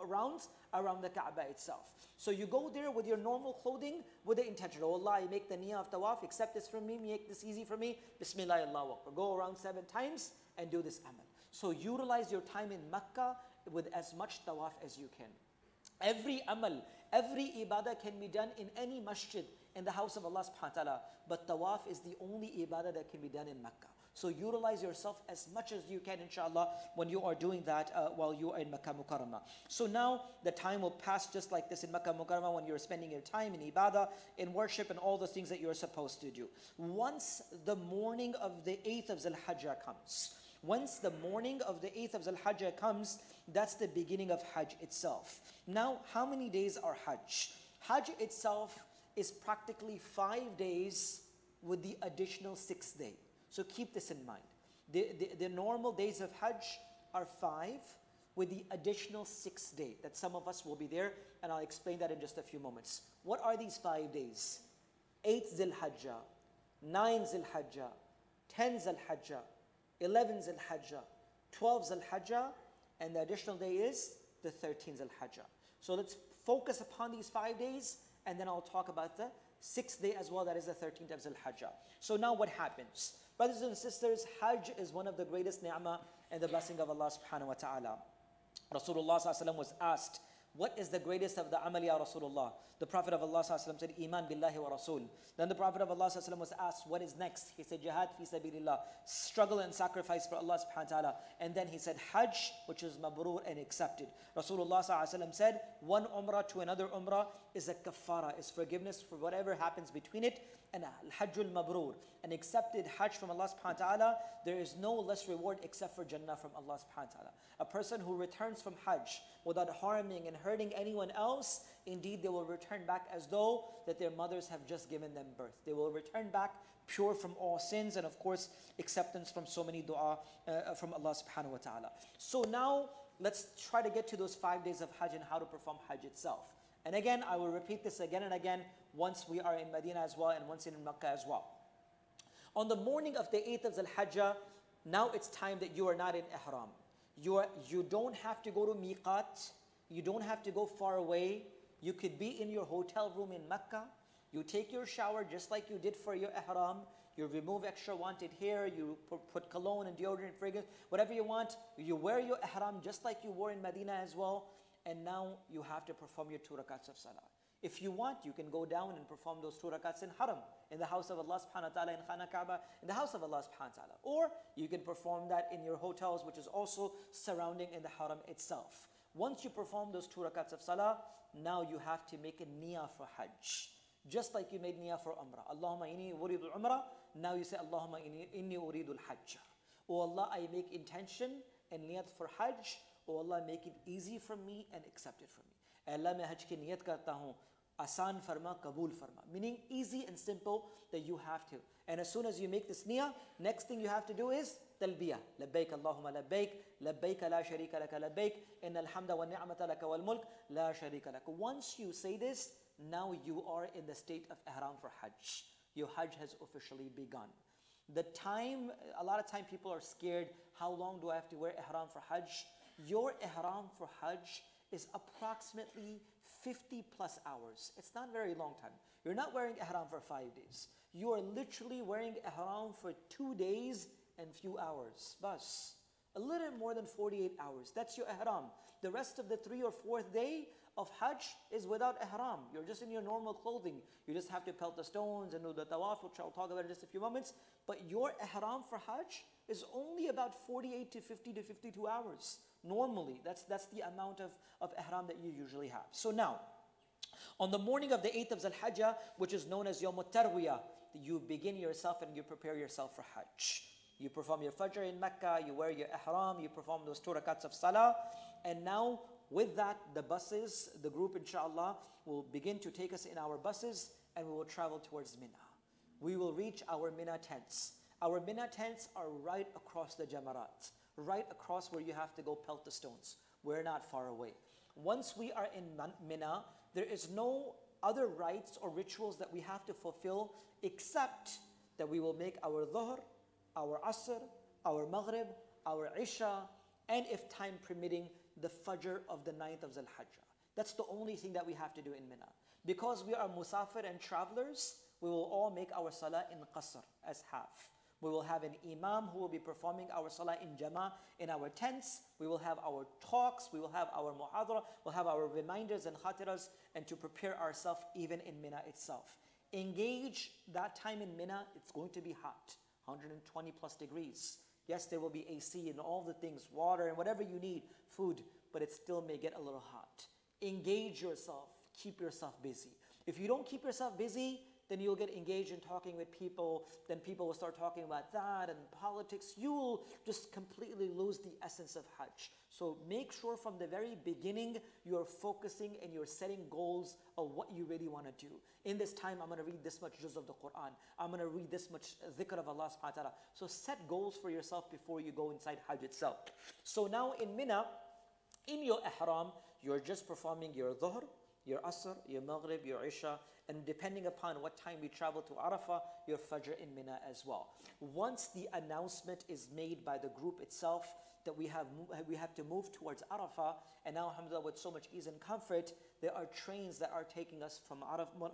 rounds around the Kaaba itself. So you go there with your normal clothing with the intention, oh Allah, I make the niyyah of tawaf, accept this from me, make this easy for me. Bismillah, Allahu Akbar. Go around 7 times and do this amal. So utilize your time in Mecca with as much tawaf as you can. Every amal, every ibadah can be done in any masjid in the house of Allah subhanahu wa ta'ala. But tawaf is the only ibadah that can be done in Mecca. So utilize yourself as much as you can, inshallah, when you are doing that while you are in Makkah Mukarramah. So now the time will pass just like this in Makkah Mukarramah when you're spending your time in ibadah, in worship, and all the things that you're supposed to do. Once the morning of the 8th of Zul-Hajjah comes, once the morning of the 8th of Zul-Hajjah comes, that's the beginning of Hajj itself. Now, how many days are Hajj? Hajj itself is practically 5 days with the additional 6th day. So keep this in mind. The normal days of Hajj are 5 with the additional 6th day that some of us will be there, and I'll explain that in just a few moments. What are these 5 days? 8 Zul-Hajjah, 9 Zul-Hajjah, 10 Zul-Hajjah, 11 Zul-Hajjah, 12 Zul-Hajjah, and the additional day is the 13th Zul-Hajjah. So let's focus upon these 5 days, and then I'll talk about the 6th day as well, that is the 13th of Zul-Hajjah. So now what happens? Brothers and sisters, Hajj is one of the greatest ni'mah and the blessing of Allah subhanahu wa ta'ala. Rasulullah sallallahu alaihi wasallam was asked, what is the greatest of the amal, ya Rasulullah? The Prophet of Allah sallallahu alaihi wasallam said, Iman billahi wa Rasul. Then the Prophet of Allah sallallahu alaihi wasallam was asked, what is next? He said, Jihad fi sabilillah, struggle and sacrifice for Allah subhanahu wa ta'ala. And then he said, Hajj, which is mabrur and accepted. Rasulullah sallallahu alaihi wasallam said, one umrah to another umrah is a kafara, is forgiveness for whatever happens between it. And al-hajjul mabrur, an accepted hajj from Allah subhanahu wa ta'ala, there is no less reward except for Jannah from Allah subhanahu wa ta'ala. A person who returns from hajj without harming and hurting anyone else, indeed they will return back as though that their mothers have just given them birth. They will return back pure from all sins, and of course acceptance from so many dua from Allah subhanahu wa ta'ala. So now let's try to get to those 5 days of hajj and how to perform hajj itself. And again, I will repeat this again and again once we are in Medina as well and once in Makkah as well. On the morning of the 8th of Zul-Hajjah, now it's time that you are not in ihram. You don't have to go to miqat. You don't have to go far away. You could be in your hotel room in Mecca. You take your shower just like you did for your ihram. You remove extra wanted hair. You put cologne and deodorant, fragrance, whatever you want. You wear your ihram just like you wore in Medina as well. And now you have to perform your 2 rakats of salah. If you want, you can go down and perform those 2 rakats in haram, in the house of Allah subhanahu wa ta'ala, in Khana Kaaba, in the house of Allah subhanahu wa ta'ala. Or you can perform that in your hotels, which is also surrounding in the haram itself. Once you perform those 2 rakats of salah, now you have to make a niyyah for hajj. Just like you made niyyah for umrah. Allahumma inni uridu umrah. Now you say, Allahumma inni uridu al-hajj. Oh Allah, I make intention and niyat for hajj. Oh Allah, make it easy for me and accept it for me. Allah, मैं हज की नियत करता हूँ, आसान फरमा, कबूल फरमा. Meaning easy and simple that you have to. And as soon as you make this niyyah, next thing you have to do is talbiyah. لبيك اللهم لبيك, لبيك لا شريك لك لبيك, إن الحمد والنعمة لك والملك لا شريك لك. Once you say this, now you are in the state of ihram for hajj. Your hajj has officially begun. The time, a lot of time people are scared, how long do I have to wear ihram for hajj? Your ihram for hajj is approximately 50 plus hours. It's not a very long time. You're not wearing ihram for 5 days. You are literally wearing ihram for 2 days and few hours. Bas. A little more than 48 hours. That's your ihram. The rest of the 3rd or 4th day of hajj is without ihram. You're just in your normal clothing. You just have to pelt the stones and do the tawaf, which I'll talk about in just a few moments. But your ihram for hajj is only about 48 to 50 to 52 hours. Normally, that's the amount of ihram that you usually have. So now, On the morning of the 8th of Zul-Hajjah, which is known as Yawm al-Tarwiyah, you begin yourself and you prepare yourself for Hajj. You perform your Fajr in Mecca, you wear your Ihram, you perform those 2 rakats of Salah, and now with that, the buses, the group inshallah, will begin to take us in our buses and we will travel towards Mina. We will reach our Mina tents. Our Mina tents are right across the Jamarat, right across where you have to go pelt the stones. We're not far away. Once we are in Mina, there is no other rites or rituals that we have to fulfill except that we will make our Dhuhr, our Asr, our Maghrib, our Isha, and if time permitting, the Fajr of the 9th of Zul-Hajjah. That's the only thing that we have to do in Mina. Because we are musafir and travelers, we will all make our salah in qasr, as half. We will have an imam who will be performing our salah in jama in our tents. We will have our talks, we will have our muhadra, we'll have our reminders and khatiras, and to prepare ourselves even in Mina itself. Engage that time in Mina, it's going to be hot, 120 plus degrees. Yes, there will be AC and all the things, water and whatever you need, food, but it still may get a little hot. Engage yourself, keep yourself busy. If you don't keep yourself busy, then you'll get engaged in talking with people, then people will start talking about that and politics. You'll just completely lose the essence of Hajj. So make sure from the very beginning you're focusing and you're setting goals of what you really want to do. In this time, I'm going to read this much juz of the Quran. I'm going to read this much dhikr of Allah subhanahu wa ta'ala. So set goals for yourself before you go inside Hajj itself. So now in Mina, in your ihram, you're just performing your dhuhr, your asr, your maghrib, your isha, and depending upon what time we travel to Arafah, your fajr in Mina as well. Once the announcement is made by the group itself that we have to move towards Arafah, and now alhamdulillah with so much ease and comfort, there are trains that are taking us from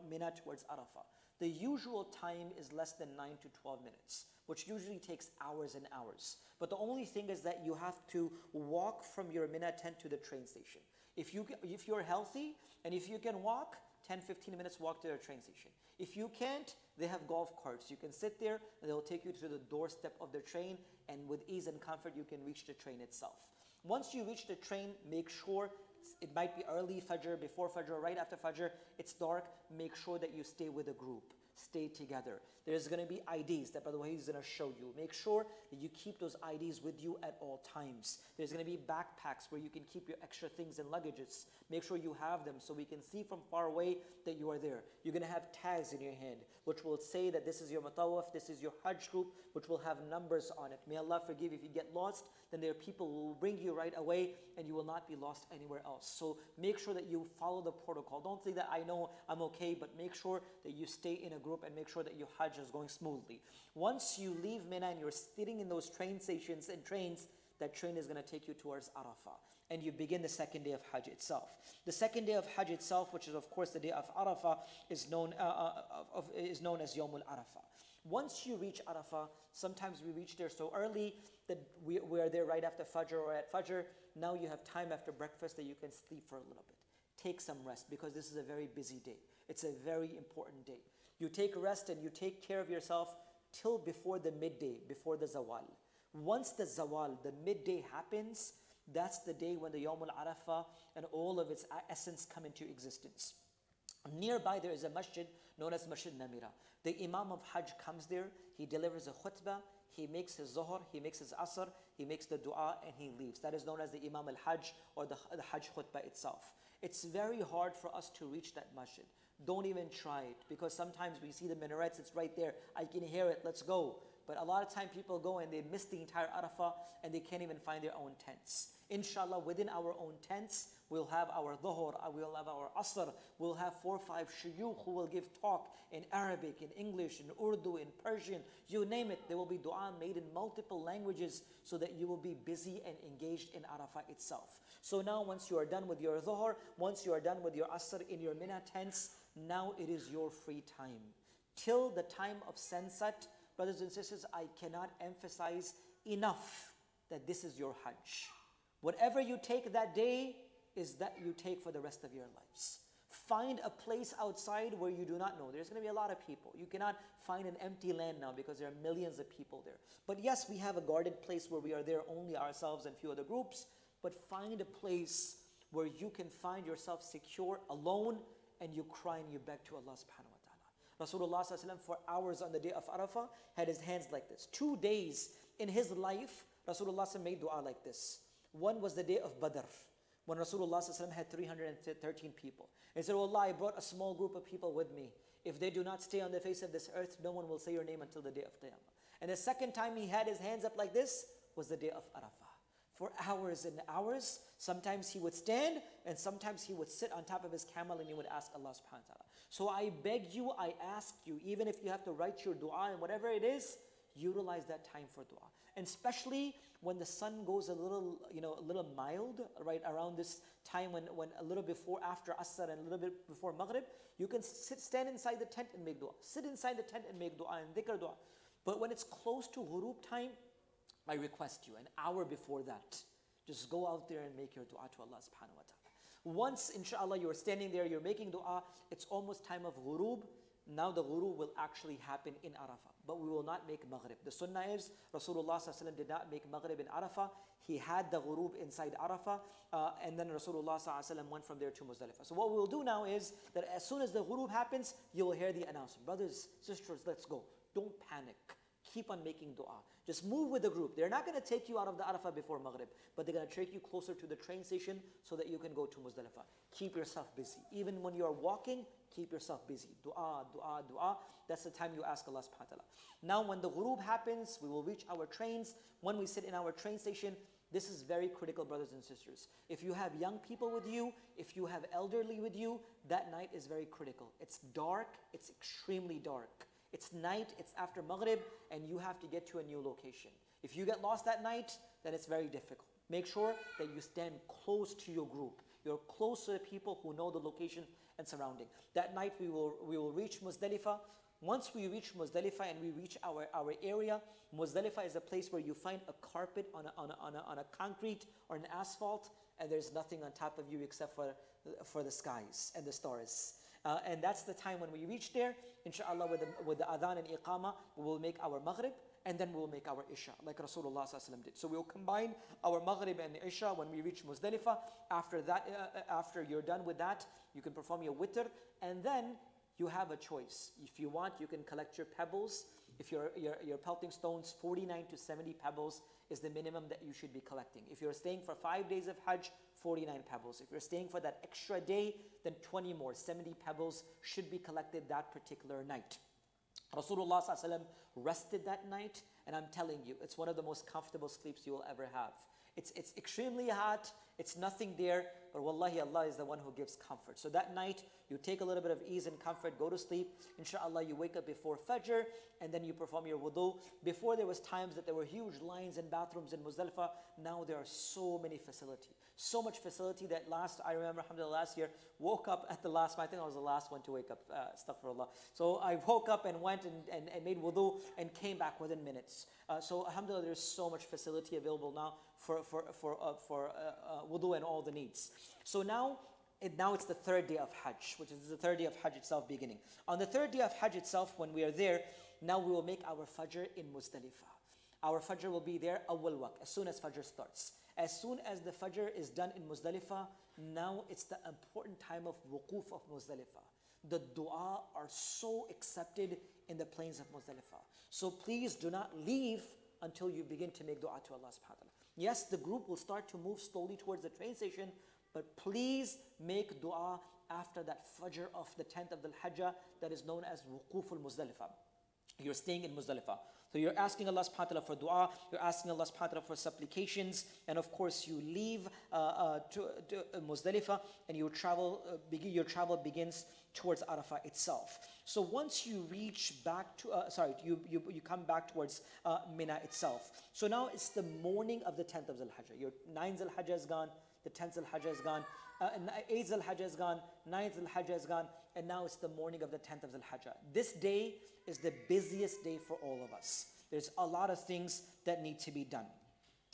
Mina towards Arafah. The usual time is less than 9 to 12 minutes, which usually takes hours and hours. But the only thing is that you have to walk from your Mina tent to the train station. If you're healthy and if you can walk, 10-15 minutes walk to the train station. If you can't, they have golf carts. You can sit there and they'll take you to the doorstep of the train, and with ease and comfort you can reach the train itself. Once you reach the train, make sure, it might be early Fajr, before Fajr, right after Fajr, it's dark, make sure that you stay with a group. Stay together. There's going to be IDs that, by the way, he's going to show you. Make sure that you keep those IDs with you at all times. There's going to be backpacks where you can keep your extra things and luggages. Make sure you have them so we can see from far away that you are there. You're going to have tags in your hand, which will say that this is your Matawaf, this is your Hajj group, which will have numbers on it. May Allah forgive if you get lost, then there are people who will bring you right away and you will not be lost anywhere else. So make sure that you follow the protocol. Don't think that I know I'm okay, but make sure that you stay in a group and make sure that your Hajj is going smoothly. Once you leave Mina and you're sitting in those train stations and trains, that train is going to take you towards Arafah. And you begin the second day of Hajj itself. The second day of Hajj itself, which is of course the day of Arafah, is known as Yawmul Arafah. Once you reach Arafah, sometimes we reach there so early that we are there right after Fajr or at Fajr. Now you have time after breakfast that you can sleep for a little bit. Take some rest because this is a very busy day. It's a very important day. You take rest and you take care of yourself till before the midday, before the zawal. Once the zawal, the midday happens, that's the day when the Yawmul Arafah and all of its essence come into existence. Nearby there is a masjid known as Masjid Namira. The Imam of Hajj comes there, he delivers a khutbah, he makes his zuhr, he makes his asr, he makes the dua and he leaves. That is known as the Imam al-Hajj or the Hajj khutbah itself. It's very hard for us to reach that masjid. Don't even try it, because sometimes we see the minarets, it's right there, I can hear it, let's go. But a lot of time people go and they miss the entire Arafah and they can't even find their own tents. Inshallah, within our own tents, we'll have our dhuhr, we'll have our asr, we'll have 4 or 5 shuyukh who will give talk in Arabic, in English, in Urdu, in Persian, you name it. There will be dua made in multiple languages so that you will be busy and engaged in Arafah itself. So now once you are done with your dhuhr, once you are done with your asr in your Mina tents, now it is your free time. Till the time of sunset, brothers and sisters, I cannot emphasize enough that this is your Hajj. Whatever you take that day is that you take for the rest of your lives. Find a place outside where you do not know. There's going to be a lot of people. You cannot find an empty land now because there are millions of people there. But yes, we have a guarded place where we are there only ourselves and few other groups. But find a place where you can find yourself secure, alone, and you cry and you beg to Allah subhanahu wa ta'ala. Rasulullah sallallahu alaihi wasallam for hours on the day of Arafah had his hands like this. 2 days in his life, Rasulullah sallallahu made dua like this. One was the day of Badr, when Rasulullah sallallahu had 313 people. He said, oh Allah, I brought a small group of people with me. If they do not stay on the face of this earth, no one will say your name until the day of Qiyamah. And the second time he had his hands up like this was the day of Arafah. For hours and hours, sometimes he would stand and sometimes he would sit on top of his camel and he would ask Allah subhanahu wa ta'ala. So I beg you, I ask you, even if you have to write your dua and whatever it is, utilize that time for dua. And especially when the sun goes a little, a little mild, right around this time when a little before, after Asr and a little bit before Maghrib, you can stand inside the tent and make dua. Sit inside the tent and make dua and dhikr dua. But when it's close to ghurub time, I request you, an hour before that, just go out there and make your dua to Allah subhanahu wa ta'ala. Once, inshallah, you're standing there, you're making dua, it's almost time of ghurub. Now the ghurub will actually happen in Arafah, but we will not make Maghrib. The sunnah is, Rasulullah sallallahu alaihi wasallam did not make Maghrib in Arafah. He had the ghurub inside Arafah, and then Rasulullah sallallahu alaihi wasallam went from there to Muzdalifah. So what we will do now is, that as soon as the ghurub happens, you will hear the announcement. Brothers, sisters, let's go. Don't panic. Keep on making dua. Just move with the group. They're not going to take you out of the Arafah before Maghrib, but they're going to take you closer to the train station so that you can go to Muzdalifah. Keep yourself busy. Even when you're walking, keep yourself busy. Dua, dua, dua. That's the time you ask Allah subhanahu wa ta'ala. Now when the ghurub happens, we will reach our trains. When we sit in our train station, this is very critical, brothers and sisters. If you have young people with you, if you have elderly with you, that night is very critical. It's dark, it's extremely dark. It's night, it's after Maghrib, and you have to get to a new location. If you get lost that night, then it's very difficult. Make sure that you stand close to your group. You're close to the people who know the location and surrounding. That night we will reach Muzdalifah. Once we reach Muzdalifah and we reach our area, Muzdalifah is a place where you find a carpet on a concrete or an asphalt, and there's nothing on top of you except for the skies and the stars. And that's the time when we reach there, inshallah, with the adhan and iqamah, we will make our Maghrib, and then we will make our Isha, like Rasulullah sallallahu alaihi wasallam did. So we will combine our Maghrib and Isha when we reach Muzdalifah. After that, after you're done with that, you can perform your witr, and then you have a choice. If you want, you can collect your pebbles. If you're pelting stones, 49 to 70 pebbles is the minimum that you should be collecting. If you're staying for 5 days of Hajj, 49 pebbles. If you're staying for that extra day, then 20 more, 70 pebbles should be collected that particular night. Rasulullah sallallahu alaihi wasallam rested that night, and I'm telling you, it's one of the most comfortable sleeps you will ever have. It's extremely hot, it's nothing there, but wallahi, Allah is the one who gives comfort. So that night, you take a little bit of ease and comfort, go to sleep. Inshallah, you wake up before Fajr, and then you perform your wudu. Before, there was times that there were huge lines in bathrooms in Muzdalifah. Now there are so many facilities. So much facility that I remember, alhamdulillah, last year, woke up at the last, I think I was the last one to wake up, astaghfirullah. So I woke up and went and made wudu and came back within minutes. So alhamdulillah, there's so much facility available now for wudu and all the needs. So now it's the third day of Hajj, which is the third day of Hajj itself beginning. On the third day of Hajj itself, when we are there, now we will make our Fajr in Muzdalifah. Our Fajr will be there awwal waqt, as soon as Fajr starts. As soon as the Fajr is done in Muzdalifah, now it's the important time of wuquf of Muzdalifah. The dua are so accepted in the plains of Muzdalifah. So please do not leave until you begin to make dua to Allah subhanahu wa ta'ala. Yes, the group will start to move slowly towards the train station, but please make dua after that Fajr of the 10th of the Hajj that is known as wuquf al-Muzdalifah. You're staying in Muzdalifah. So you're asking Allah subhanahu wa ta'ala for dua, you're asking Allah subhanahu wa ta'ala for supplications, and of course you leave to Muzdalifah, and your travel begins towards Arafah itself. So once you reach back to, you come back towards Mina itself. So now it's the morning of the 10th of Zul-Hajjah. Your 9th Zul-Hajjah is gone, the 10th Zul-Hajjah is gone, 8th Zul-Hajjah is gone, 9th Zul-Hajjah is gone, and now it's the morning of the 10th of Zul-Hajjah. This day is the busiest day for all of us. There's a lot of things that need to be done.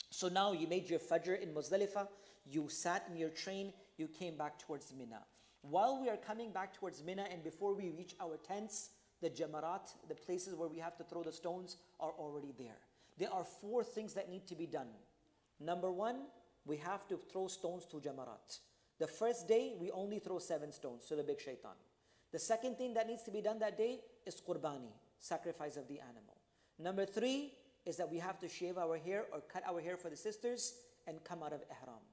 So now you made your Fajr in Muzdalifah, you sat in your train, you came back towards Mina. While we are coming back towards Mina and before we reach our tents, the jamarat, the places where we have to throw the stones, are already there. There are 4 things that need to be done. Number 1, we have to throw stones to jamarat. The first day, we only throw 7 stones to the big shaitan. The second thing that needs to be done that day is qurbani, sacrifice of the animal. Number 3 is that we have to shave our hair or cut our hair for the sisters and come out of ihram.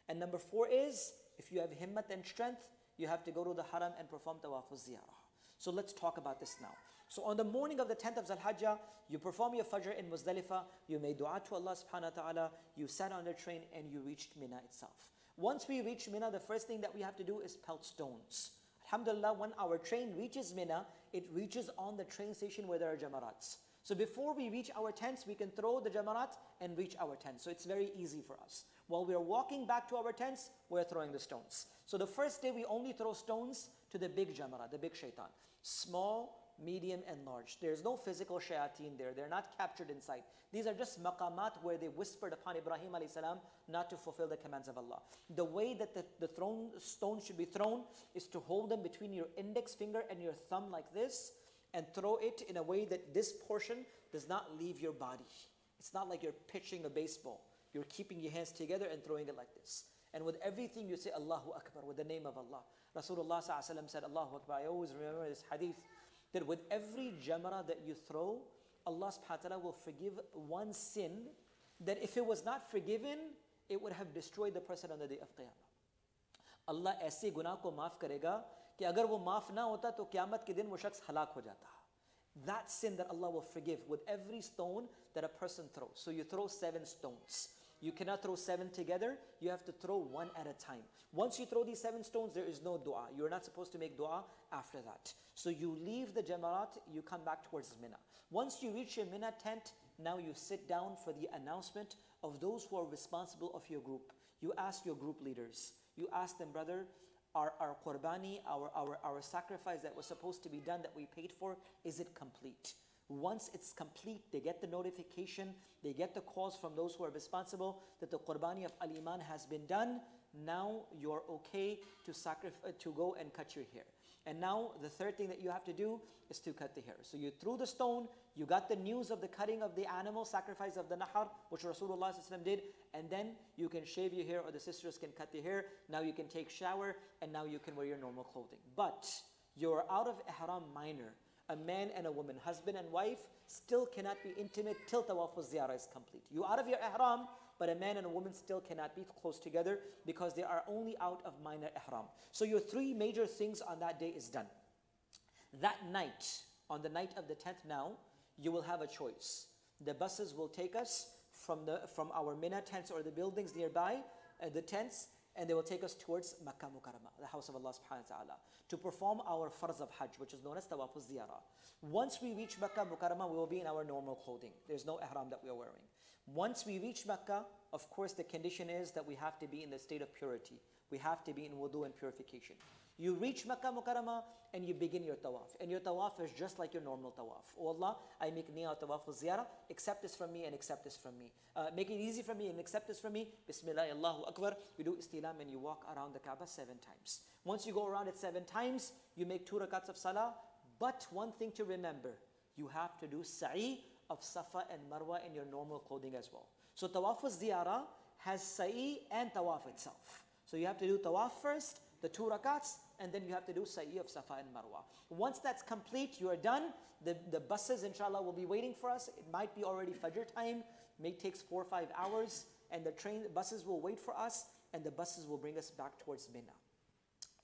And number 4 is, if you have himmat and strength, you have to go to the haram and perform tawaf al-ziyarah. So let's talk about this now. So on the morning of the 10th of Zul-Hajjah, you perform your fajr in Muzdalifah, you made dua to Allah subhanahu wa ta'ala, you sat on the train and you reached Mina itself. Once we reach Mina, the first thing that we have to do is pelt stones. Alhamdulillah, when our train reaches Mina, it reaches on the train station where there are jamarats. So before we reach our tents, we can throw the jamarat and reach our tents. So it's very easy for us. While we are walking back to our tents, we're throwing the stones. So the first day, we only throw stones to the big jamarat, the big shaitan. Small, medium, and large. There's no physical shayateen there. They're not captured inside. These are just maqamat where they whispered upon Ibrahim alayhi salam not to fulfill the commands of Allah. The way that the stone should be thrown is to hold them between your index finger and your thumb like this, and throw it in a way that this portion does not leave your body. It's not like you're pitching a baseball. You're keeping your hands together and throwing it like this. And with everything you say Allahu Akbar, with the name of Allah. Rasulullah said Allahu Akbar. I always remember this hadith, that with every jamrah that you throw, Allah subhanahu wa ta'ala will forgive one sin that if it was not forgiven, it would have destroyed the person on the day of Qiyamah. Allah ऐसे गुनाह को माफ करेगा कि अगर वो माफ ना होता तो क़यामत के दिन वो शख्स हलाक हो जाता. That sin that Allah will forgive with every stone that a person throws. So you throw 7 stones. You cannot throw 7 together. You have to throw 1 at a time. Once you throw these 7 stones, there is no dua. You're not supposed to make dua after that. So you leave the jamarat, you come back towards Mina. Once you reach your Mina tent, now you sit down for the announcement of those who are responsible of your group. You ask your group leaders. You ask them, brother, our qurbani, our sacrifice that was supposed to be done, that we paid for, is it complete? Once it's complete, they get the notification, they get the calls from those who are responsible that the qurbani of al-iman has been done. Now you're okay to go and cut your hair. And now the third thing that you have to do is to cut the hair. So you threw the stone, you got the news of the cutting of the animal, sacrifice of the nahar, which Rasulullah did, and then you can shave your hair, or the sisters can cut their hair. Now you can take shower, and now you can wear your normal clothing. But you're out of ihram minor. A man and a woman, husband and wife, still cannot be intimate till tawaf al-ziyarah is complete. You out of your ihram, but a man and a woman still cannot be close together because they are only out of minor ihram. So your 3 major things on that day is done. That night, on the night of the 10th now, you will have a choice. The buses will take us from our Mina tents or the buildings nearby, the tents, and they will take us towards Makkah Mukarramah, the house of Allah subhanahu wa ta'ala, to perform our farz of Hajj, which is known as tawaf al-ziyarah. Once we reach Makkah Mukarramah, we will be in our normal clothing. There's no ihram that we are wearing. Once we reach Makkah, of course the condition is that we have to be in the state of purity. We have to be in wudu and purification. You reach Makkah Mukarramah and you begin your tawaf. And your tawaf is just like your normal tawaf. Oh Allah, I make niyyah tawaf al-ziyarah. Accept this from me and accept this from me. Make it easy for me and accept this from me. Bismillah, Allahu Akbar. You do istilam and you walk around the Kaaba 7 times. Once you go around it 7 times, you make 2 rakats of salah. But one thing to remember, you have to do sa'i of Safa and Marwa in your normal clothing as well. So tawaf al-ziyarah has sa'i and tawaf itself. So you have to do tawaf first, the 2 rakats, and then you have to do sa'i of Safa and Marwa. Once that's complete, you are done. The buses, inshallah, will be waiting for us. It might be already Fajr time. May takes 4 or 5 hours. And the buses will wait for us, and the buses will bring us back towards Mina.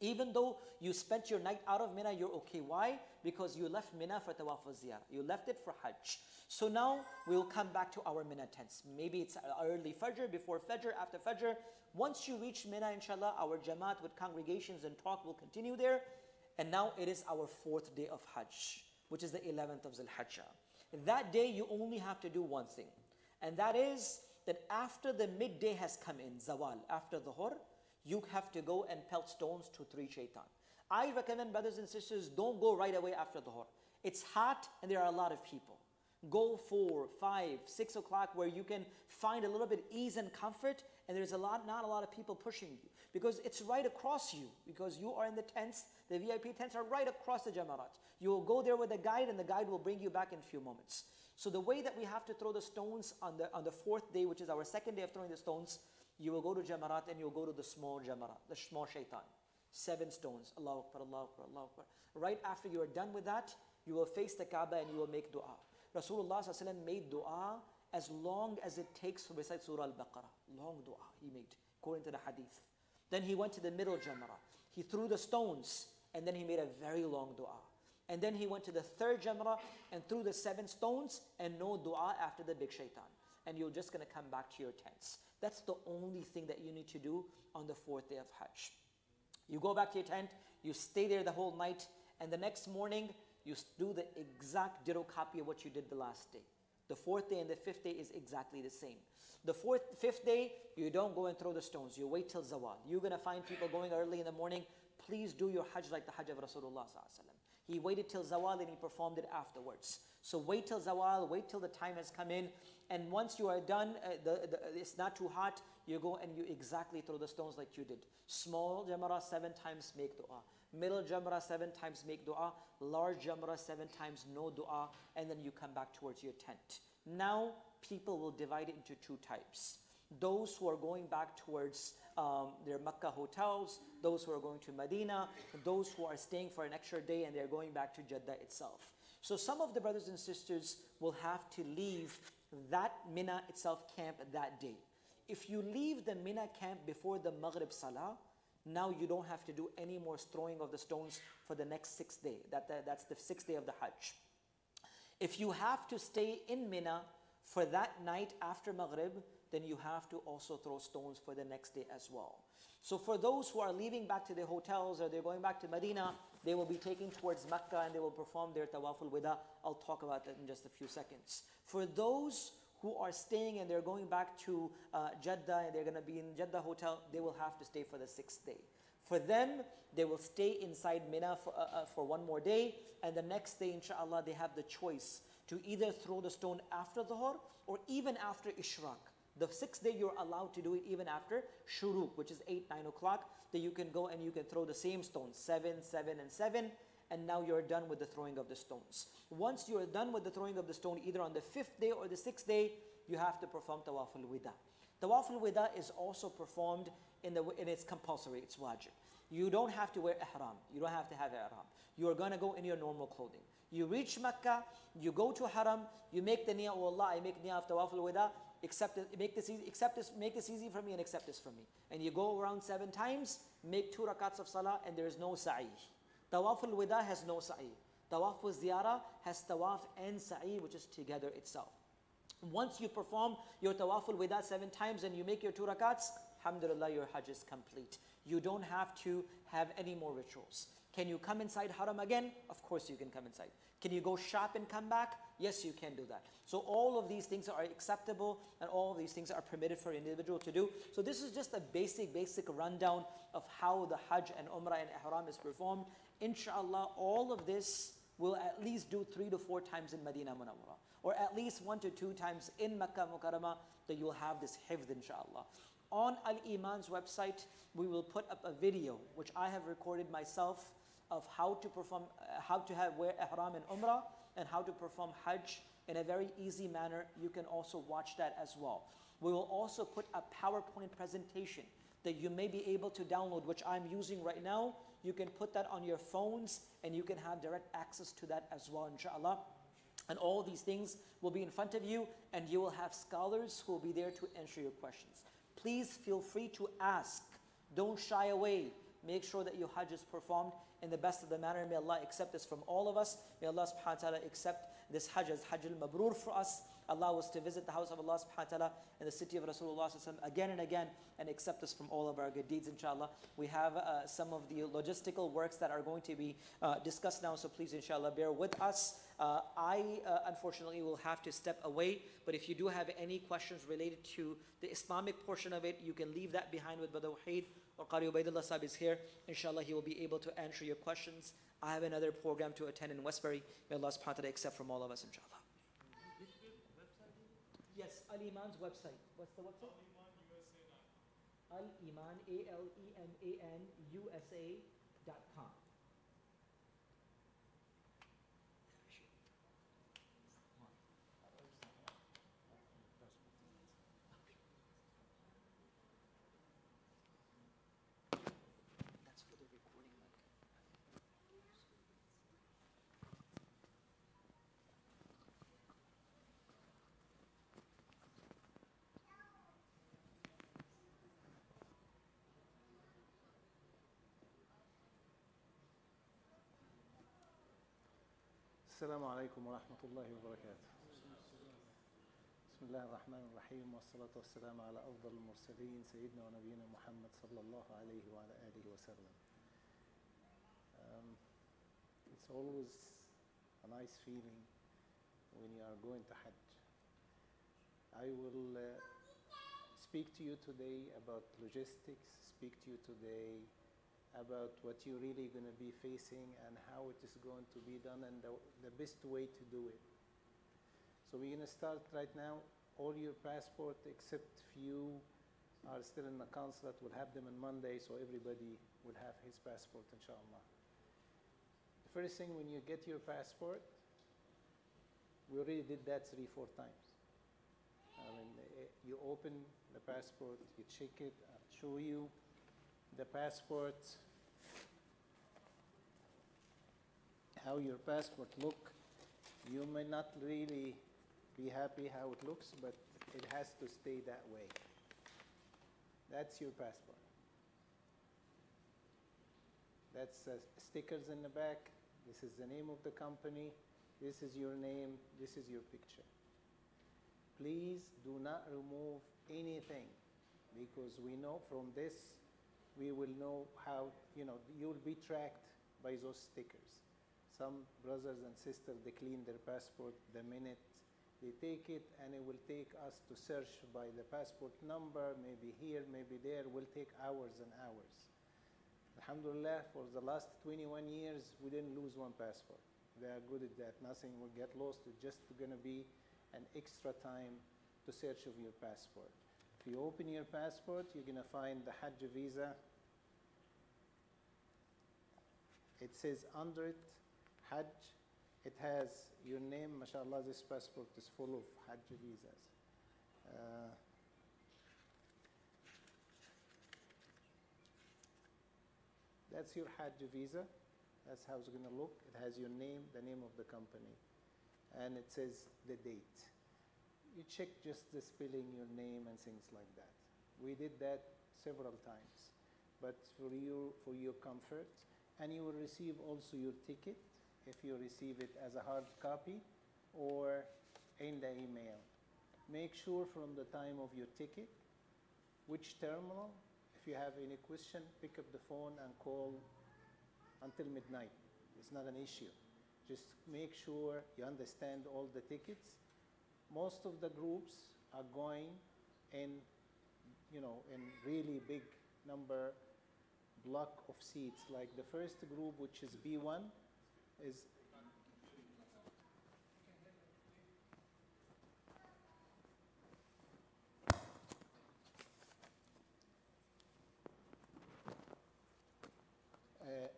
Even though you spent your night out of Mina, you're okay. Why? Because you left Mina for tawaf al-ziyarah. You left it for Hajj. So now we'll come back to our Mina tents. Maybe it's early Fajr, before Fajr, after Fajr. Once you reach Mina, inshallah, our Jamaat with congregations and talk will continue there. And now it is our 4th day of Hajj, which is the 11th of Zul-Hajjah. That day you only have to do one thing. And that is that after the midday has come in, Zawal, after Dhuhr, you have to go and pelt stones to 3 shaitan. I recommend, brothers and sisters, don't go right away after Dhuhr. It's hot and there are a lot of people. Go 4, 5, 6 o'clock where you can find a little bit ease and comfort, and there's not a lot of people pushing you, because it's right across you, because you are in the tents. The VIP tents are right across the Jamarat. You will go there with a guide, and the guide will bring you back in a few moments. So the way that we have to throw the stones on the 4th day, which is our 2nd day of throwing the stones, You will go to Jamarat and you'll go to the small Jamarat, the small shaitan. 7 stones. Allahu Akbar, Allahu Akbar, Allahu Akbar. Right after you are done with that, you will face the Kaaba and you will make dua. Rasulullah ﷺ made dua as long as it takes to recite Surah Al-Baqarah. Long dua he made, according to the hadith. Then he went to the middle Jamara. He threw the stones and then he made a very long dua. And then he went to the third Jamara and threw the 7 stones and no dua after the big shaitan. And you're just going to come back to your tents. That's the only thing that you need to do on the 4th day of Hajj. You go back to your tent, you stay there the whole night, and the next morning, you do the exact ditto copy of what you did the last day. The 4th day and the 5th day is exactly the same. The 5th day, you don't go and throw the stones. You wait till Zawal. You're going to find people going early in the morning. Please do your Hajj like the Hajj of Rasulullah ﷺ. He waited till Zawal and he performed it afterwards. So wait till Zawal, wait till the time has come in. And once you are done, it's not too hot, you go and you exactly throw the stones like you did. Small Jamara 7 times, make dua. Middle Jamara 7 times, make dua. Large Jamara 7 times, no dua. And then you come back towards your tent. Now, people will divide it into 2 types. Those who are going back towards their Makkah hotels, those who are going to Medina, those who are staying for an extra day and they're going back to Jeddah itself. So some of the brothers and sisters will have to leave that Mina itself camp that day. If you leave the Mina camp before the Maghrib Salah, now you don't have to do any more throwing of the stones for the next 6th day. That's the 6th day of the Hajj. If you have to stay in Mina for that night after Maghrib, then you have to also throw stones for the next day as well. So for those who are leaving back to their hotels or they're going back to Medina, they will be taking towards Mecca and they will perform their Tawaf al-Wida. I'll talk about that in just a few seconds. For those who are staying and they're going back to Jeddah and they're going to be in Jeddah hotel, they will have to stay for the 6th day. For them, they will stay inside Mina for 1 more day, and the next day, inshallah, they have the choice to either throw the stone after Dhuhr or even after Ishraq. The 6th day, you're allowed to do it even after Shuruq, which is 8, 9 o'clock, that you can go and you can throw the same stones, 7, 7, and 7, and now you're done with the throwing of the stones. Once you're done with the throwing of the stone, either on the 5th day or the 6th day, you have to perform Tawaf al-Wida. Tawaf al-Wida is also performed and it's compulsory, it's wajib. You don't have to wear ihram. You don't have to have ihram. You are going to go in your normal clothing. You reach Mecca, you go to Haram, you make the niyyah, oh Allah, I make niyyah of Tawaf al-Wida, make this easy for me and accept this for me. And you go around 7 times, make 2 rakats of salah, and there is no sa'i. Tawaf al-Wida has no sa'i. Tawaf al-Ziyarah has tawaf and sa'i, which is together itself. Once you perform your Tawaf al-Wida 7 times and you make your 2 rakats, alhamdulillah, your Hajj is complete. You don't have to have any more rituals. Can you come inside Haram again? Of course you can come inside. Can you go shop and come back? Yes, you can do that. So all of these things are acceptable and all of these things are permitted for an individual to do. So this is just a basic rundown of how the Hajj and Umrah and Ihram is performed. Inshallah, all of this will at least do 3 to 4 times in Medina Munawwara, or at least 1 to 2 times in Makkah Mukarramah, that you will have this hifd, inshallah. On Al-Iman's website, we will put up a video, which I have recorded myself, of how to perform, wear ihram and umrah, and how to perform hajj in a very easy manner. You can also watch that as well. We will also put a PowerPoint presentation that you may be able to download, which I'm using right now. You can put that on your phones, and you can have direct access to that as well, inshallah. And all these things will be in front of you, and you will have scholars who will be there to answer your questions. Please feel free to ask. Don't shy away. Make sure that your Hajj is performed in the best of the manner. May Allah accept this from all of us. May Allah subhanahu wa ta'ala accept this Hajj as Hajj al-Mabrur for us. Allow us to visit the house of Allah subhanahu wa ta'ala in the city of Rasulullah again and again, and accept us from all of our good deeds, inshallah. We have some of the logistical works that are going to be discussed now, so please inshallah bear with us. I unfortunately will have to step away, but if you do have any questions related to the Islamic portion of it, you can leave that behind with Brother Wahid, or Qari Ubaidullah Sahib is here. Inshallah, he will be able to answer your questions. I have another program to attend in Westbury. May Allah subhanahu wa ta'ala accept from all of us, inshallah. Yes, Al-Iman's website. What's the website? Al-Iman, Al-Iman, USA.com. السلام عليكم ورحمة الله وبركاته. بسم الله الرحمن الرحيم والصلاة والسلام على أفضل المرسلين سيدنا ونبينا محمد صلى الله عليه وعلى آله وسلم. It's always a nice feeling when you are going to Hajj. I will speak to you today about logistics, speak to you today about what you're really going to be facing and how it is going to be done and the best way to do it. So we're going to start right now. All your passport except few are still in the consulate. We'll have them on Monday, so everybody will have his passport, inshallah. The first thing, when you get your passport, we already did that 3-4 times. I mean, you open the passport, you check it, I'll show you the passport, how your passport look. You may not really be happy how it looks, but it has to stay that way. That's your passport. That's stickers in the back. This is the name of the company. This is your name. This is your picture. Please do not remove anything, because we know from this, we will know how, you'll be tracked by those stickers. Some brothers and sisters, they clean their passport the minute they take it, and it will take us to search by the passport number, maybe here, maybe there, will take hours and hours. Alhamdulillah, for the last 21 years, we didn't lose one passport. They are good at that. Nothing will get lost. It's just going to be an extra time to search of your passport. If you open your passport, you're going to find the Hajj visa. It says under it, Hajj. It has your name. MashaAllah, this passport is full of Hajj visas. That's your Hajj visa. That's how it's going to look. It has your name, the name of the company, and it says the date. You check just the spelling, your name, and things like that. We did that several times, but for your comfort, and you will receive also your ticket if you receive it as a hard copy or in the email. Make sure from the time of your ticket, which terminal. If you have any question, pick up the phone and call until midnight. It's not an issue. Just make sure you understand all the tickets. Most of the groups are going in, in really big number block of seats. Like the first group, which is B1, is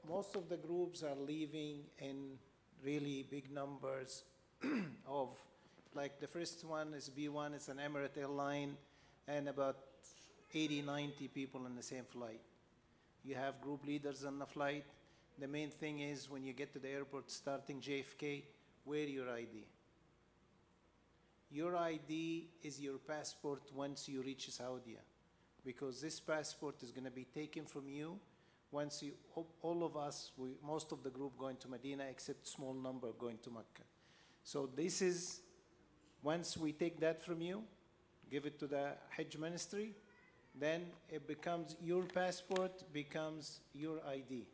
most of the groups are leaving in really big numbers of, like the first one is B1, it's an Emirates airline, and about 80, 90 people in the same flight. You have group leaders on the flight. The main thing is when you get to the airport starting JFK, wear your ID. Your ID is your passport once you reach Saudi, because this passport is going to be taken from you once you, all of us, most of the group going to Medina, except small number going to Mecca. So this is, once we take that from you, give it to the Hajj ministry, then it becomes, your passport becomes your ID.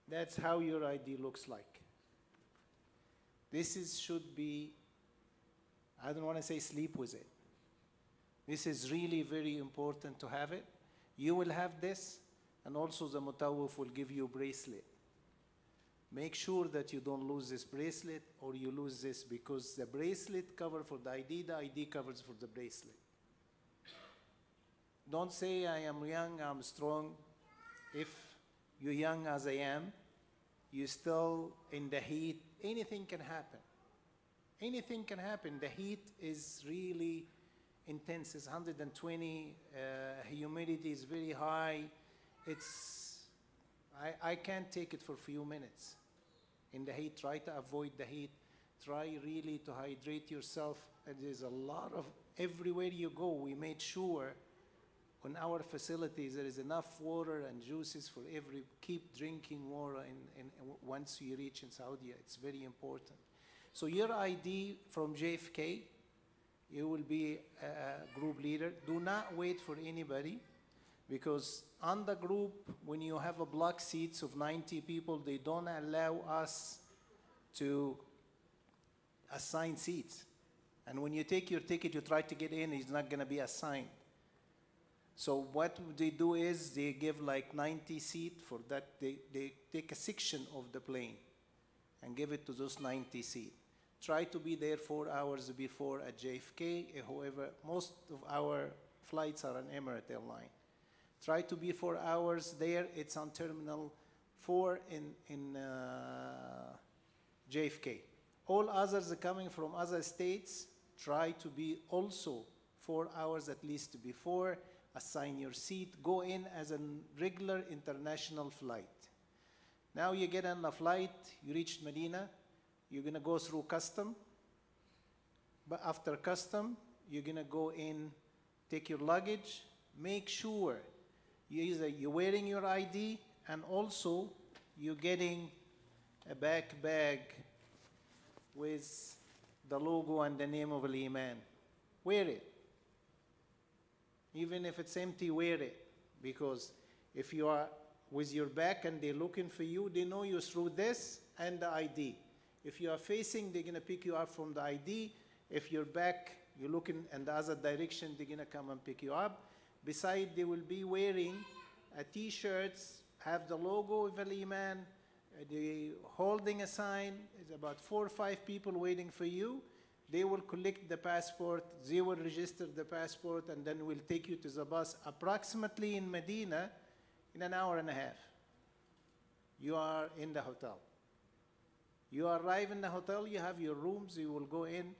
That's how your ID looks like. This should be, I don't want to say sleep with it. This is really very important to have it. You will have this, and also the mutawwif will give you a bracelet. Make sure that you don't lose this bracelet or you lose this, because the bracelet covers for the ID covers for the bracelet. Don't say, I am young, I'm strong. If you're young as I am, you're still in the heat, anything can happen. Anything can happen. The heat is really intense. It's 120, humidity is very high. I can't take it for a few minutes. In the heat, try to avoid the heat. Try really to hydrate yourself. And there's a lot of, everywhere you go, we made sure on our facilities, there is enough water and juices for every, keep drinking water once you reach in Saudi. It's very important. So your ID from JFK, you will be a group leader. Do not wait for anybody, because on the group, when you have a block seats of 90 people, they don't allow us to assign seats. And when you take your ticket, you try to get in, it's not going to be assigned. So what they do is they give like 90 seats for that. They take a section of the plane and give it to those 90 seats. Try to be there 4 hours before at JFK. However, most of our flights are on Emirates Airline. Try to be 4 hours there. It's on Terminal 4 in JFK. All others are coming from other states. Try to be also 4 hours at least before. Assign your seat. Go in as a regular international flight. Now you get on a flight. You reach Medina. You're going to go through custom. But after custom, you're going to go in, take your luggage. Make sure you're wearing your ID, and also you're getting a back bag with the logo and the name of Al-Iman. Wear it. Even if it's empty, wear it. Because if you are with your back and they're looking for you, they know you through this and the ID. If you are facing, they're going to pick you up from the ID. If you're back, you're looking in the other direction, they're going to come and pick you up. Besides, they will be wearing T-shirts, have the logo of Al-Iman, they holding a sign. There's about 4 or 5 people waiting for you. They will collect the passport, they will register the passport, and then we'll take you to the bus. Approximately in Medina, in an hour and a half, you are in the hotel. You arrive in the hotel, you have your rooms, you will go in.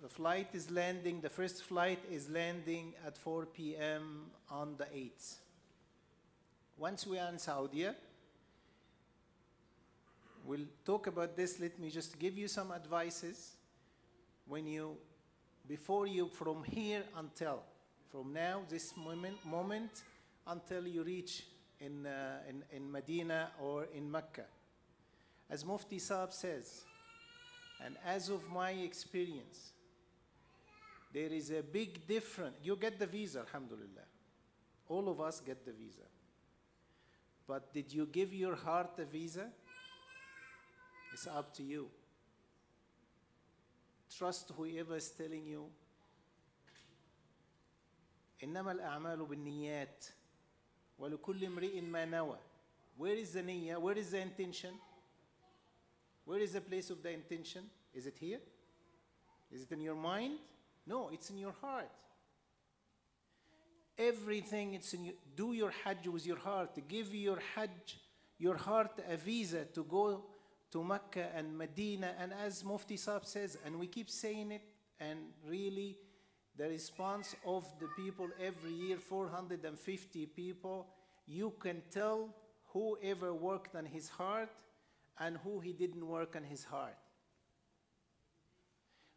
The flight is landing, the first flight is landing at 4 p.m. on the 8th. Once we are in Saudi, we'll talk about this. Let me just give you some advices. Before you, from here until, from now, this moment until you reach in Medina or in Mecca. As Mufti Saab says, and as of my experience, there is a big difference. You get the visa, alhamdulillah. All of us get the visa. But did you give your heart a visa? It's up to you. Trust whoever is telling you. إنما الأعمال بالنيات ولكل امرئ ما نوى. Where is the niyyah? Where is the intention? Where is the place of the intention? Is it here? Is it in your mind? No, it's in your heart. Everything, it's in you. Do your Hajj with your heart. Give your Hajj, your heart, a visa to go to Mecca and Medina. And as Mufti Saab says, and we keep saying it, and really the response of the people every year, 450 people, you can tell whoever worked on his heart and who he didn't work on his heart.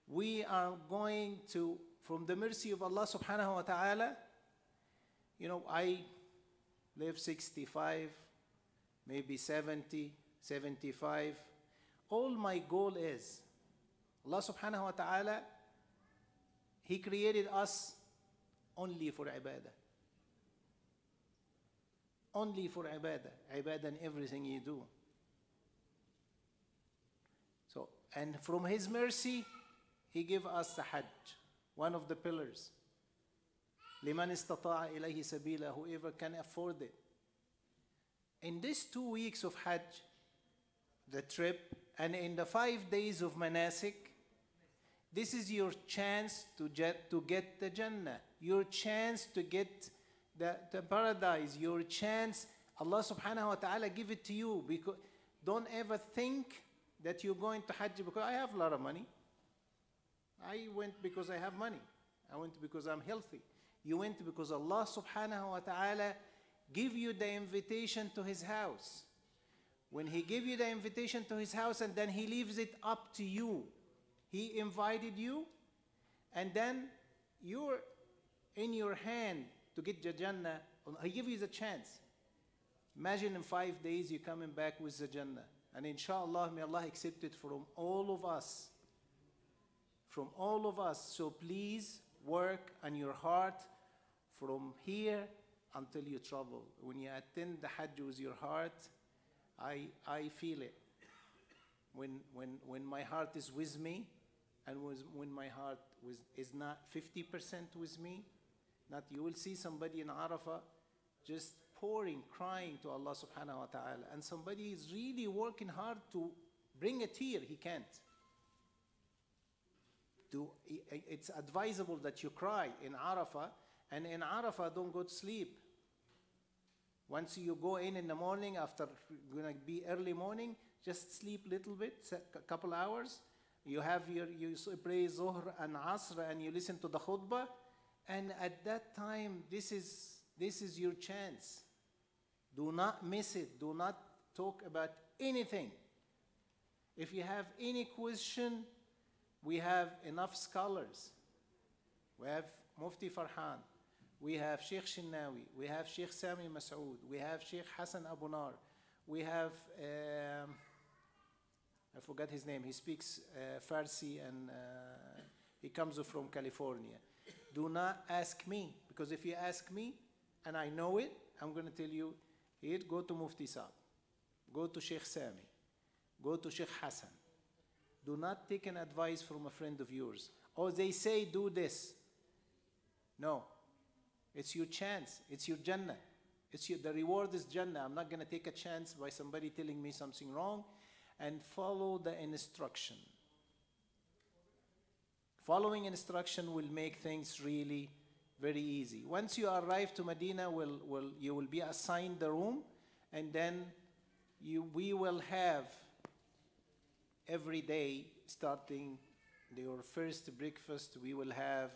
We are going to, from the mercy of Allah subhanahu wa ta'ala, I live 65, maybe 70, 75. All my goal is, Allah subhanahu wa ta'ala, He created us only for ibadah. Only for ibadah. Ibadah in everything you do. So, and from His mercy, He gave us the Hajj, one of the pillars. لِمَنِ اسْتَطَاعَ إِلَيْهِ سَبِيلًا, whoever can afford it. In these 2 weeks of Hajj, the trip, and in the 5 days of Manasik, this is your chance to get the Jannah, your chance to get the paradise, your chance. Allah subhanahu wa ta'ala give it to you. Because don't ever think that you're going to Hajj because I have a lot of money. I went because I have money. I went because I'm healthy. You went because Allah subhanahu wa ta'ala give you the invitation to His house. When He gave you the invitation to His house and then He leaves it up to you. He invited you and then you're in your hand to get the Jannah, He give you the chance. Imagine in 5 days you're coming back with the Jannah. And inshallah, may Allah accept it from all of us. From all of us. So please work on your heart from here until you travel. When you attend the Hajj with your heart, I feel it. When my heart is with me, and when my heart is not 50% with me, not you will see somebody in Arafah just pouring, crying to Allah subhanahu wa ta'ala, and somebody is really working hard to bring a tear, he can't. It's advisable that you cry in Arafah, and in Arafah don't go to sleep. Once you go in the morning, after going to be early morning, just sleep a little bit, a couple hours. You pray Zuhr and Asr and you listen to the khutbah, and at that time, this is your chance. Do not miss it. Do not talk about anything. If you have any question, we have enough scholars. We have Mufti Farhan. We have Sheikh Shinnawi. We have Sheikh Sami Masoud. We have Sheikh Hassan Abu Nar. We have, I forgot his name. He speaks Farsi and he comes from California. Do not ask me, because if you ask me and I know it, I'm going to tell you, here, go to Mufti Saab. Go to Sheikh Sami. Go to Sheikh Hassan. Do not take an advice from a friend of yours. Or they say, do this. No. It's your chance. It's your Jannah. The reward is Jannah. I'm not going to take a chance by somebody telling me something wrong. And follow the instruction. Following instruction will make things really very easy. Once you arrive to Medina, you will be assigned the room, and then we will have every day, starting your first breakfast, we will have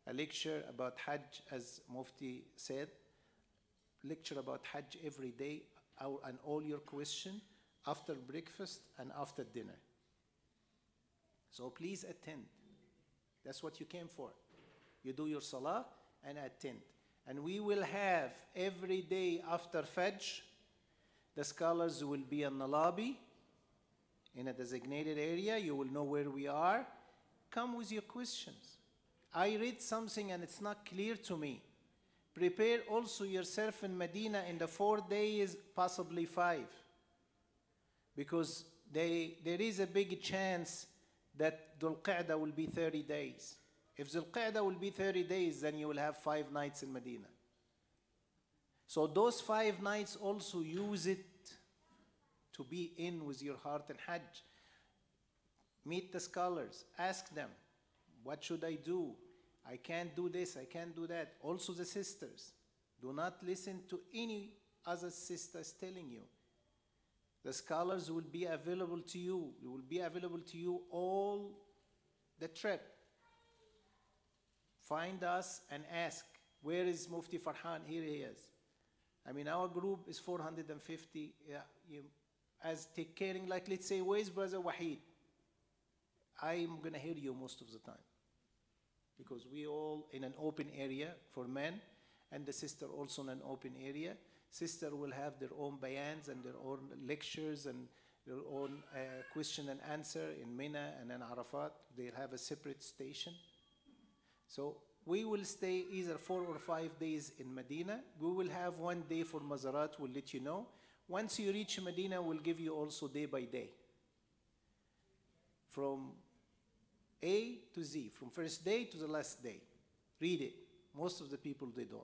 a lecture about Hajj, as Mufti said. Lecture about Hajj every day, and all your questions after breakfast and after dinner. So please attend. That's what you came for. You do your salah and attend. And we will have every day after Fajr, the scholars will be in the lobby in a designated area. You will know where we are. Come with your questions. I read something and it's not clear to me. Prepare also yourself in Medina in the 4 days, possibly 5. Because there is a big chance that Dhul Qa'dah will be 30 days. If Dhul Qa'dah will be 30 days, then you will have 5 nights in Medina. So those 5 nights also use it to be in with your heart and Hajj. Meet the scholars, ask them, what should I do? I can't do this, I can't do that. Also the sisters, do not listen to any other sisters telling you. The scholars will be available to you. They will be available to you all the trip. Find us and ask, where is Mufti Farhan? Here he is. I mean, our group is 450. As take caring, like let's say, where's Brother Wahid? I'm going to hear you most of the time. Because we all in an open area for men, and the sister also in an open area. Sister will have their own bayans and their own lectures and their own question and answer in Mina and in Arafat. They'll have a separate station. So we will stay either 4 or 5 days in Medina. We will have 1 day for Mazarat, we'll let you know. Once you reach Medina, we'll give you also day by day. From A to Z, from first day to the last day. Read it. Most of the people, they don't.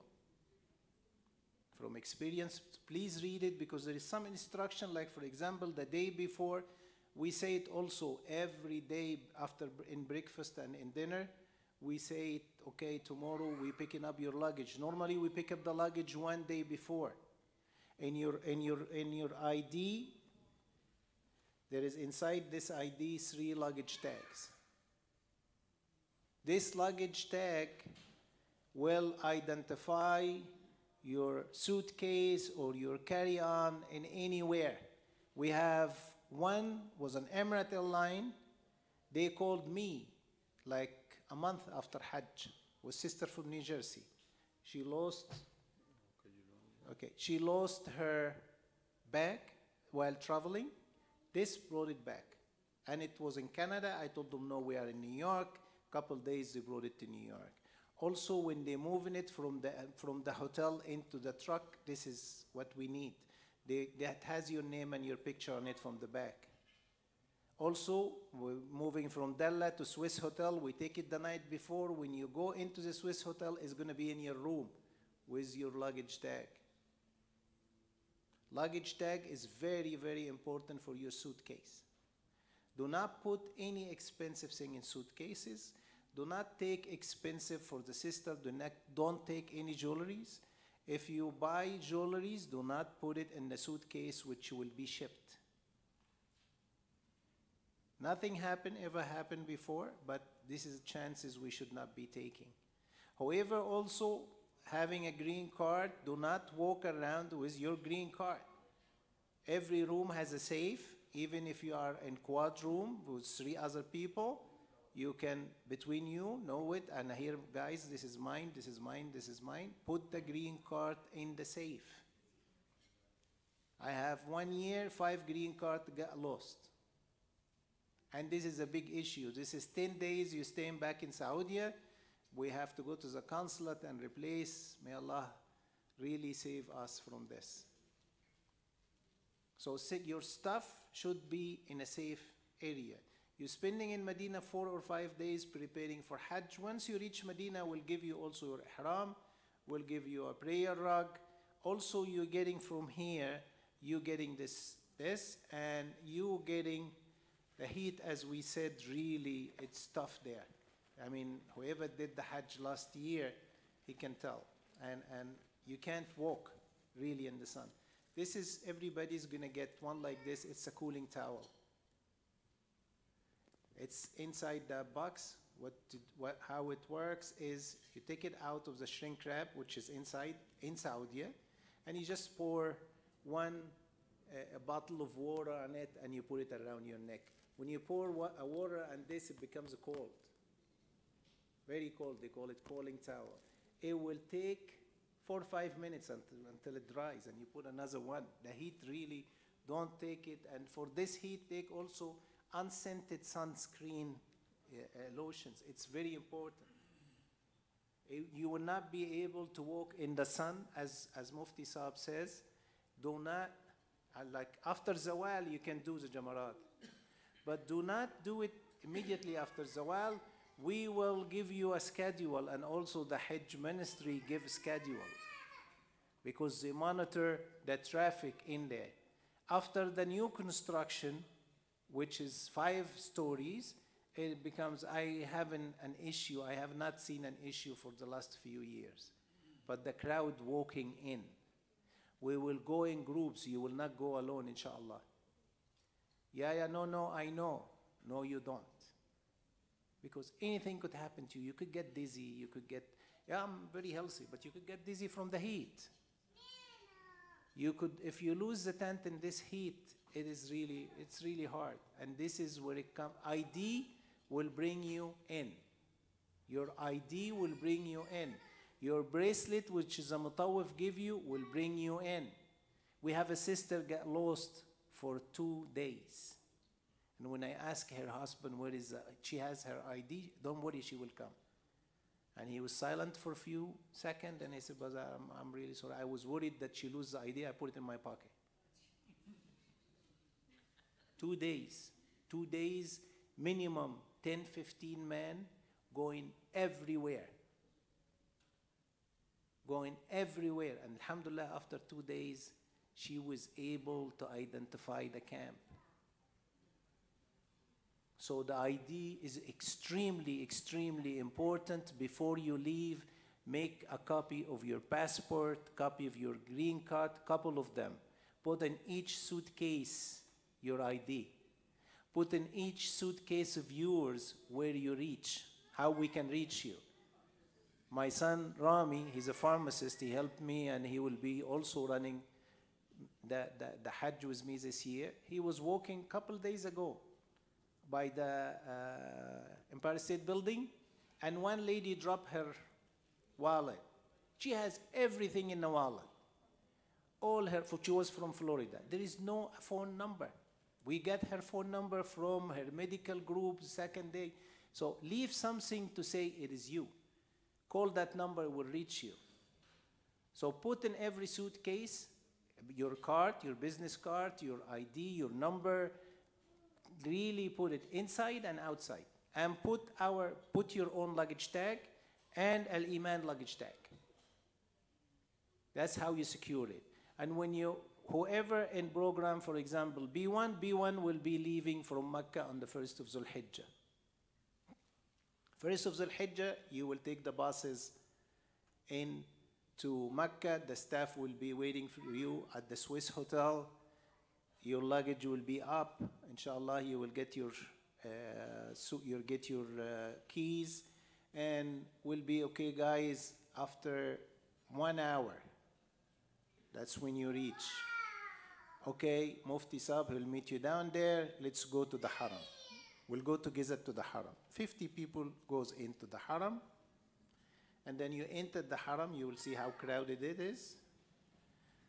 From experience, please read it, because there is some instruction, like for example, the day before, we say it also every day after in breakfast and in dinner. We say, okay, tomorrow we're picking up your luggage. Normally we pick up the luggage 1 day before. In your ID, there is inside this ID 3 luggage tags. This luggage tag will identify your suitcase or your carry-on in anywhere. We have one was an Emirates airline. They called me like a month after Hajj with sister from New Jersey. She lost, okay, she lost her bag while traveling. This brought it back. And it was in Canada. I told them, no, we are in New York. Couple days, they brought it to New York. Also, when they're moving it from the hotel into the truck, this is what we need. That has your name and your picture on it from the back. Also, we're moving from Della to Swiss Hotel. We take it the night before. When you go into the Swiss Hotel, it's going to be in your room with your luggage tag. Luggage tag is very, very important for your suitcase. Do not put any expensive thing in suitcases. Do not take expensive for the sister. Don't take any jewelries. If you buy jewelries, do not put it in the suitcase which will be shipped. Nothing ever happened before, but this is chances we should not be taking. However, also having a green card, do not walk around with your green card. Every room has a safe. Even if you are in quad room with 3 other people, you can, between you, know it, and here, guys, this is mine, this is mine, this is mine. Put the green card in the safe. I have 1 year, 5 green cards got lost. And this is a big issue. This is 10 days you're staying back in Saudi. We have to go to the consulate and replace. May Allah really save us from this. So your stuff should be in a safe area. You're spending in Medina 4 or 5 days preparing for Hajj. Once you reach Medina, we'll give you also your ihram, we'll give you a prayer rug. Also, you're getting from here, you're getting this, and you're getting the heat, as we said, really, it's tough there. I mean, whoever did the Hajj last year, he can tell. And you can't walk really in the sun. This is, everybody's gonna get one like this. It's a cooling towel. It's inside the box. How it works is you take it out of the shrink wrap, which is inside, in Saudi, and you just pour a bottle of water on it and you put it around your neck. When you pour water on this, it becomes cold. Very cold, they call it cooling towel. It will take 4 or 5 minutes until it dries, and you put another one. The heat really, don't take it. And for this heat, take also unscented sunscreen lotions. It's very important. You will not be able to walk in the sun, as Mufti Saab says. Do not, like after Zawal, you can do the Jamarat. But do not do it immediately after Zawal. We will give you a schedule, and also the Hajj ministry gives schedule, because they monitor the traffic in there. After the new construction, which is 5 stories, it becomes, I have an issue. I have not seen an issue for the last few years. But the crowd walking in, we will go in groups. You will not go alone, inshallah. Yeah, no, I know. No, you don't. Because anything could happen to you. You could get dizzy. You could get, I'm very healthy, but you could get dizzy from the heat. You could, if you lose the tent in this heat, it's really hard. And this is where it comes. ID will bring you in. Your ID will bring you in. Your bracelet, which is a mutawif give you, will bring you in. We have a sister get lost for 2 days. And when I ask her husband, where is she has her ID, don't worry, she will come. And he was silent for a few seconds, and he said, but I'm really sorry. I was worried that she lose the ID. I put it in my pocket. 2 days. 2 days, minimum 10, 15 men going everywhere. Going everywhere. And alhamdulillah, after 2 days, she was able to identify the camp. So the ID is extremely, extremely important. Before you leave, make a copy of your passport, copy of your green card, couple of them. Put in each suitcase your ID. Put in each suitcase of yours where you reach, how we can reach you. My son Rami, he's a pharmacist, he helped me, and he will be also running the Hajj with me this year. He was walking a couple days ago by the Empire State Building, and one lady dropped her wallet. She has everything in the wallet. All her, she was from Florida. There is no phone number. We get her phone number from her medical group, second day. So leave something to say it is you. Call that number, it will reach you. So put in every suitcase your card, your business card, your ID, your number. Really put it inside and outside. And put your own luggage tag and Al-Iman luggage tag. That's how you secure it. And when whoever in program, for example, B1 will be leaving from Mecca on the 1st of Zulhijjah. 1st of Zulhijjah, you will take the buses into Mecca. The staff will be waiting for you at the Swiss hotel. Your luggage will be up. Inshallah, you will get your keys, and will be okay, guys. After 1 hour, that's when you reach. Okay, Mufti Saab will meet you down there. Let's go to the Haram. We'll go together to the Haram. 50 people goes into the Haram. And then you enter the Haram, you will see how crowded it is.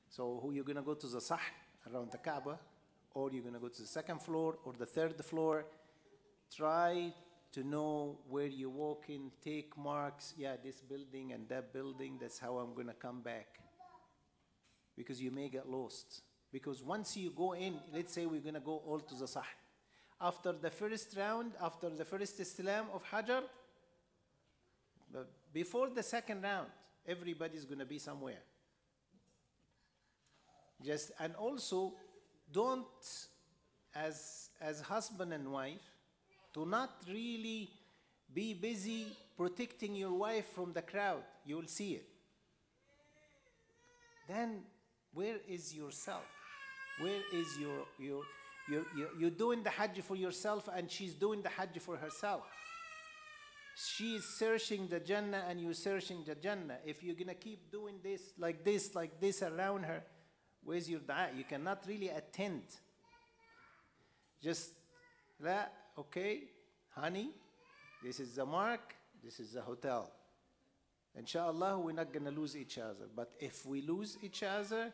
So who you're going to go to the Sahn around the Kaaba, or you're going to go to the second floor or the third floor. Try to know where you walk in, take marks. Yeah, this building and that building, that's how I'm going to come back. Because you may get lost. Because once you go in, let's say we're going to go all to the Sahn. After the first round, after the first Islam of Hajar, before the second round, everybody's going to be somewhere. And also, don't, as husband and wife, do not really be busy protecting your wife from the crowd. You will see it. Then, where is yourself? Where is you're doing the Hajj for yourself, and she's doing the Hajj for herself. She is searching the Jannah and you're searching the Jannah. If you're going to keep doing this, like this around her, where's your dua? You cannot really attend. Just, okay, honey, this is the mark, this is the hotel. Inshallah, we're not going to lose each other. But if we lose each other,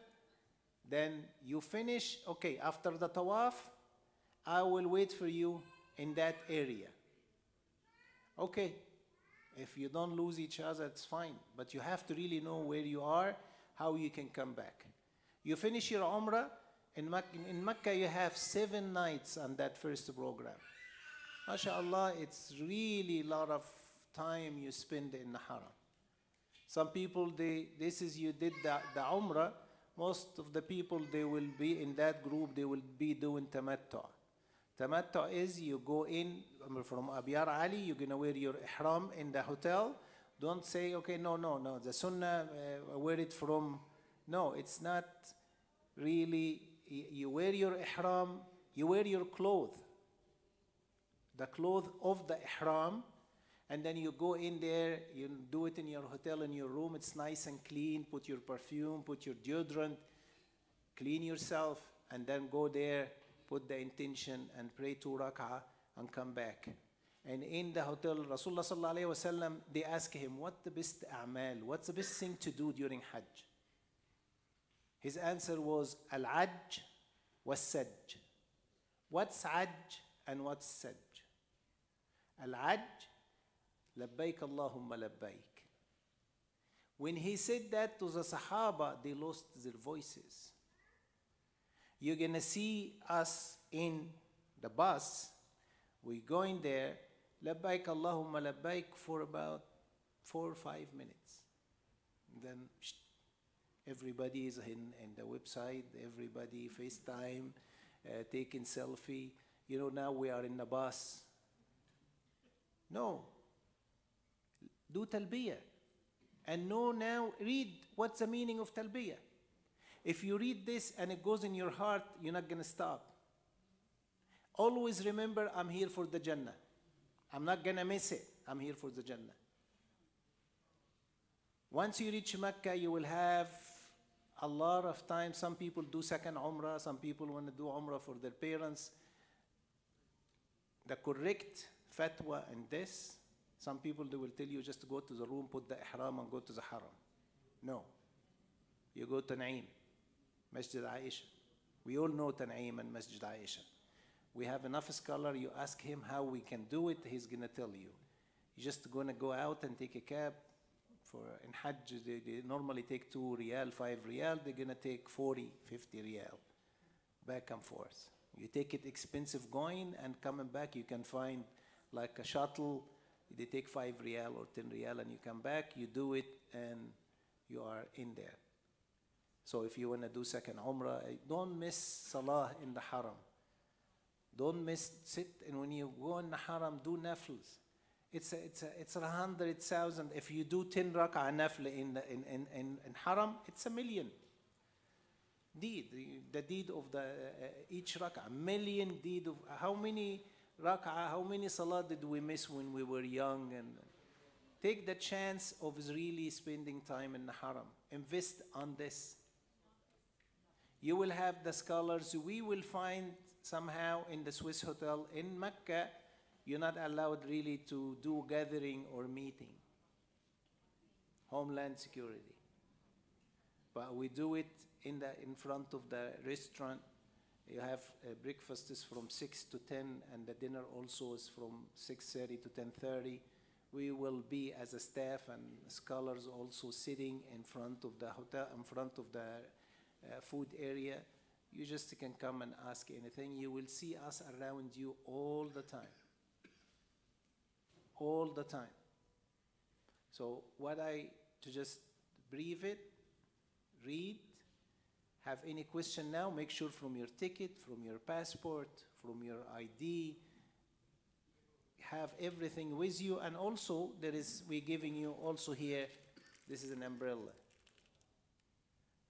then you finish, okay, after the tawaf, I will wait for you in that area. Okay, if you don't lose each other, it's fine. But you have to really know where you are, how you can come back. You finish your Umrah. In Mecca, you have 7 nights on that first program. MashaAllah, it's really a lot of time you spend in the Haram. Some people, you did the Umrah. Most of the people, they will be in that group, they will be doing Tamattu'. Tamattu' is you go in from Abiyar Ali, you're going to wear your ihram in the hotel. Don't say, okay, no, the sunnah, wear it from. No, it's not really. You wear your ihram, you wear your clothes, the clothes of the ihram, and then you go in there, you do it in your hotel, in your room, it's nice and clean, put your perfume, put your deodorant, clean yourself, and then go there, put the intention and pray 2 rak'ah and come back. And in the hotel, Rasulullah sallallahu alayhi wa sallam, they ask him, what's the best a'mal? What's the best thing to do during Hajj? His answer was, al-ajj was-sajj. What's ajj and what's sajj? Al-ajj, labbaik Allahumma labbaik. When he said that to the Sahaba, they lost their voices. You're going to see us in the bus. We're going there, labbaik Allahumma labbaik, for about 4 or 5 minutes. Then everybody is in the website, everybody FaceTime, taking selfie. Now we are in the bus. No. Do talbiyah. And now read what's the meaning of talbiyah. If you read this and it goes in your heart, you're not going to stop. Always remember, I'm here for the Jannah. I'm not going to miss it. I'm here for the Jannah. Once you reach Mecca, you will have a lot of time. Some people do second Umrah. Some people want to do Umrah for their parents. The correct fatwa in this, some people, they will tell you just to go to the room, put the ihram and go to the haram. No. You go to Naeem, Masjid Aisha. We all know Tan'im and Masjid Aisha. We have enough scholar, you ask him how we can do it, he's going to tell you. You're just going to go out and take a cab. In Hajj, they normally take 2 riyal, 5 riyal. They're going to take 40, 50 riyal, back and forth. You take it expensive going and coming back, you can find like a shuttle. They take 5 riyal or 10 riyal and you come back, you do it and you are in there. So if you want to do second Umrah, don't miss Salah in the Haram. Don't miss sit, and when you go in the Haram, do nafils. It's 100,000. If you do 10 rak'ah nafil in Haram, it's 1,000,000. Deed, the deed of the each rak'ah, 1,000,000 deed of how many rak'ah, how many salah did we miss when we were young? And take the chance of really spending time in the Haram. Invest on this. You will have the scholars. We will find somehow in the Swiss hotel in Mecca, you're not allowed really to do gathering or meeting. Homeland security. But we do it in front of the restaurant. You have breakfast is from 6 to 10 and the dinner also is from 6:30 to 10:30. We will be as a staff and scholars also sitting in front of the hotel, in front of the food area. You just can come and ask anything. You will see us around you all the time. All the time. So to just brief it, read, have any question now, make sure from your ticket, from your passport, from your ID, have everything with you. And also we're giving you also here, this is an umbrella.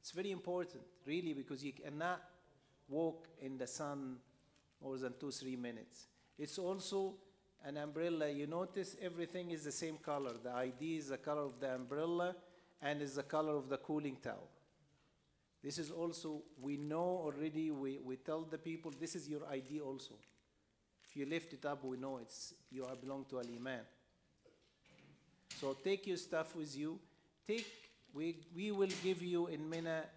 It's very important, really, because you cannot walk in the sun more than 2-3 minutes. It's also an umbrella. You notice everything is the same color. The ID is the color of the umbrella and is the color of the cooling towel. This is also, we know already, we tell the people, this is your ID also. If you lift it up, we know you belong to Al-Iman. So take your stuff with you. We will give you in Mina,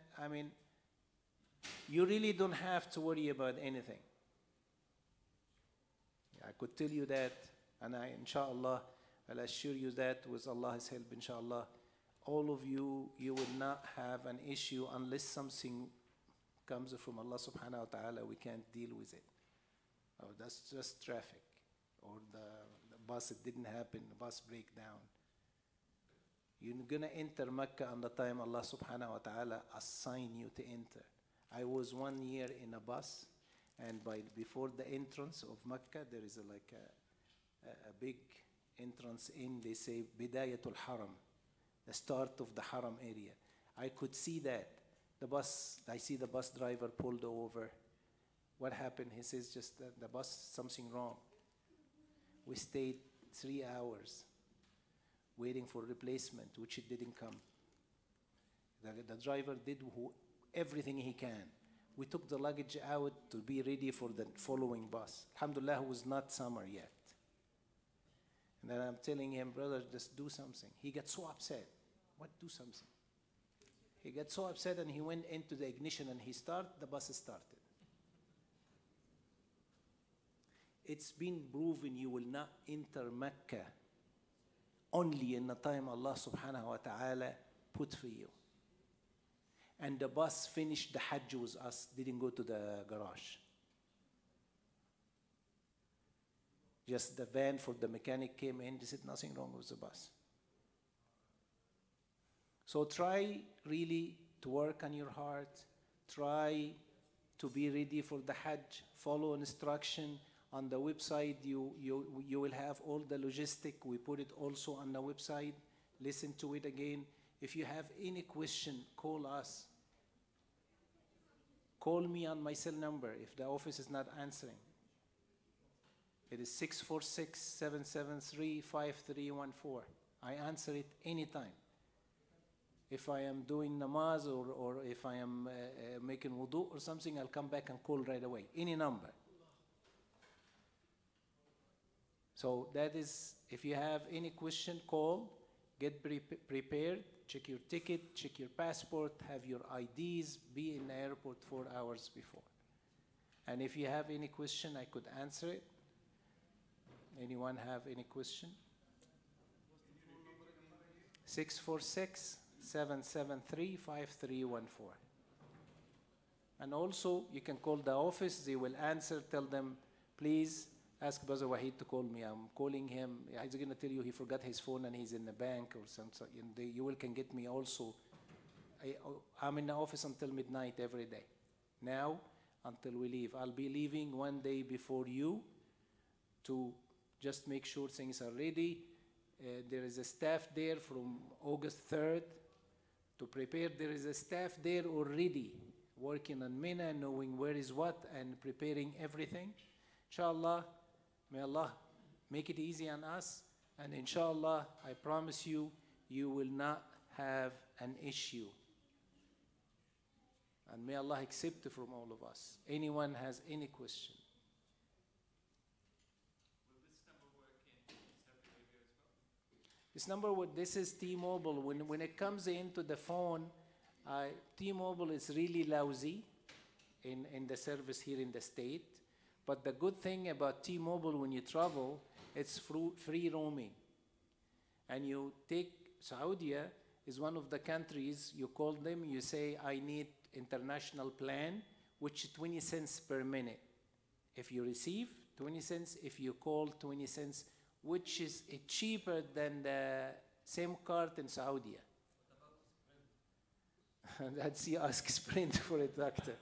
you really don't have to worry about anything. I could tell you that, and inshallah, I'll assure you that with Allah's help, inshallah, all of you will not have an issue unless something comes from Allah subhanahu wa ta'ala, we can't deal with it. Oh, that's just traffic, or the bus, it didn't happen, the bus breakdown. You're gonna enter Mecca on the time Allah subhanahu wa ta'ala assign you to enter. I was 1 year in a bus, and before the entrance of Mecca, there is a big entrance in, they say, Bidayatul Haram, the start of the Haram area. I could see that. I see the bus driver pulled over. What happened? He says, just the bus, something wrong. We stayed 3 hours waiting for replacement, which it didn't come. The driver did everything he can. We took the luggage out to be ready for the following bus. Alhamdulillah, it was not summer yet. And then I'm telling him, brother, just do something. He got so upset. What, do something? He got so upset and he went into the ignition and the bus started. It's been proven you will not enter Mecca only in the time Allah subhanahu wa ta'ala put for you. And the bus finished the Hajj with us, didn't go to the garage. Just the van for the mechanic came in, they said nothing wrong with the bus. So try really to work on your heart. Try to be ready for the Hajj. Follow instruction. On the website, you will have all the logistic. We put it also on the website. Listen to it again. If you have any question, call us. Call me on my cell number if the office is not answering. It is 646-773-5314. I answer it anytime. If I am doing namaz or if I am making wudu or something, I'll come back and call right away. Any number. So that is, if you have any question, call, get prepared, check your ticket, check your passport, have your IDs, be in the airport 4 hours before. And if you have any question, I could answer it. Anyone have any question? 646-773-5314. And also, you can call the office. They will answer. Tell them, please ask Brother Wahid to call me. I'm calling him. He's going to tell you he forgot his phone and he's in the bank or something. You can get me also. I'm in the office until midnight every day. Now, until we leave. I'll be leaving 1 day before you to just make sure things are ready. There is a staff there from August 3rd to prepare. There is a staff there already working on Mina, knowing where is what and preparing everything. Inshallah, may Allah make it easy on us. And inshallah, I promise you, you will not have an issue. And may Allah accept it from all of us. Anyone has any question? This number, this is T-Mobile. When it comes into the phone, T-Mobile is really lousy in the service here in the state. But the good thing about T-Mobile when you travel, it's free roaming. And you take, Saudi is one of the countries, you call them, you say, I need international plan, which 20 cents per minute. If you receive, 20 cents. If you call, 20 cents. Which is cheaper than the same card in Saudi. That's you ask Sprint for it, doctor.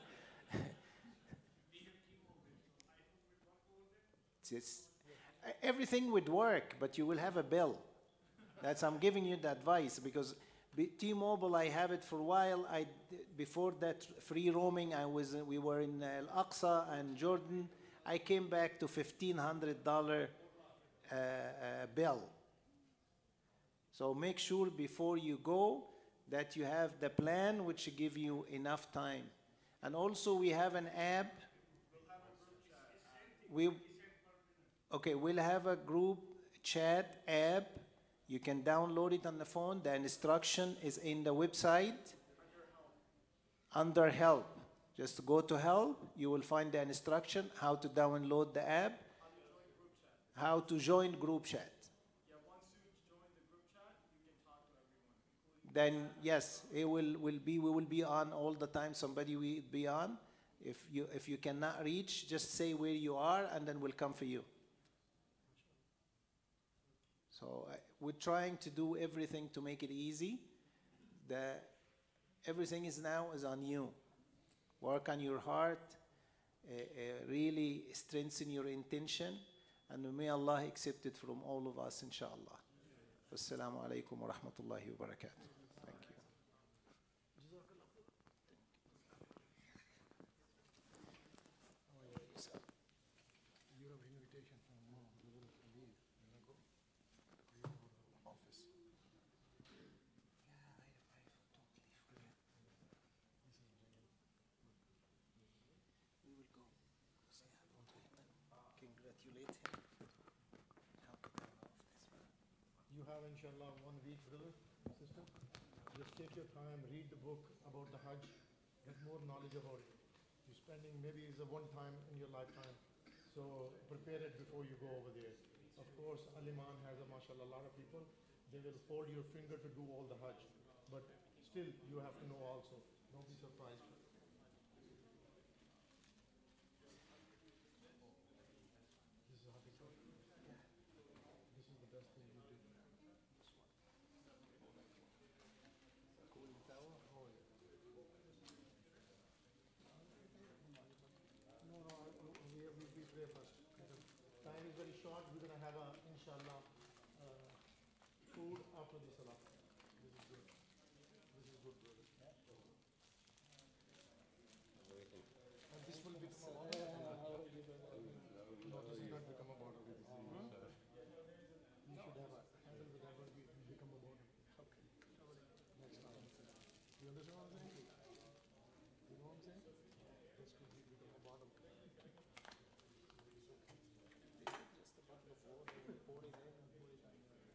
Everything would work, but you will have a bill. I'm giving you the advice because T-Mobile, I have it for a while. Before that free roaming, we were in Al-Aqsa and Jordan. I came back to $1,500 bill. So make sure before you go that you have the plan which give you enough time. And also we have an app. We'll have a group chat app. You can download it on the phone. The instruction is in the website. Under help. Just go to help. You will find the instruction how to download the app. How to join group chat. Yeah, once you join the group chat, you can talk to everyone. Then yes, we will be on all the time. Somebody will be on. If you cannot reach, just say where you are, and then we'll come for you. So we're trying to do everything to make it easy. Everything is on you. Work on your heart. Really strengthen your intention. And may Allah accept it from all of us, inshallah. Wassalamu alaikum wa rahmatullahi wa barakatuh. Thank you. You have an invitation from mom. You will leave. You want to go? You go to the office. Yeah, I totally forget. We will go. Say hello to him and congratulate him. You have, inshallah, 1 week, brother, sister. Just take your time, read the book about the Hajj, get more knowledge about it. You're spending, maybe it's a one time in your lifetime, so prepare it before you go over there. Of course, Aliman has mashallah, a lot of people. They will hold your finger to do all the Hajj, but still you have to know also. Don't be surprised. This is how they go. This is the best thing you do. We pray first. Time is very short. We're going to have inshallah, food after the salah. This is good. This is good, brother. And this will become a bottle. No, this is not become a bottle. You should have a handle with that one. Become a bottle. Okay. Next time. You understand what I'm saying? You know what I'm saying? This could become a bottle. Just a bottle of water, pour it in and put it on your.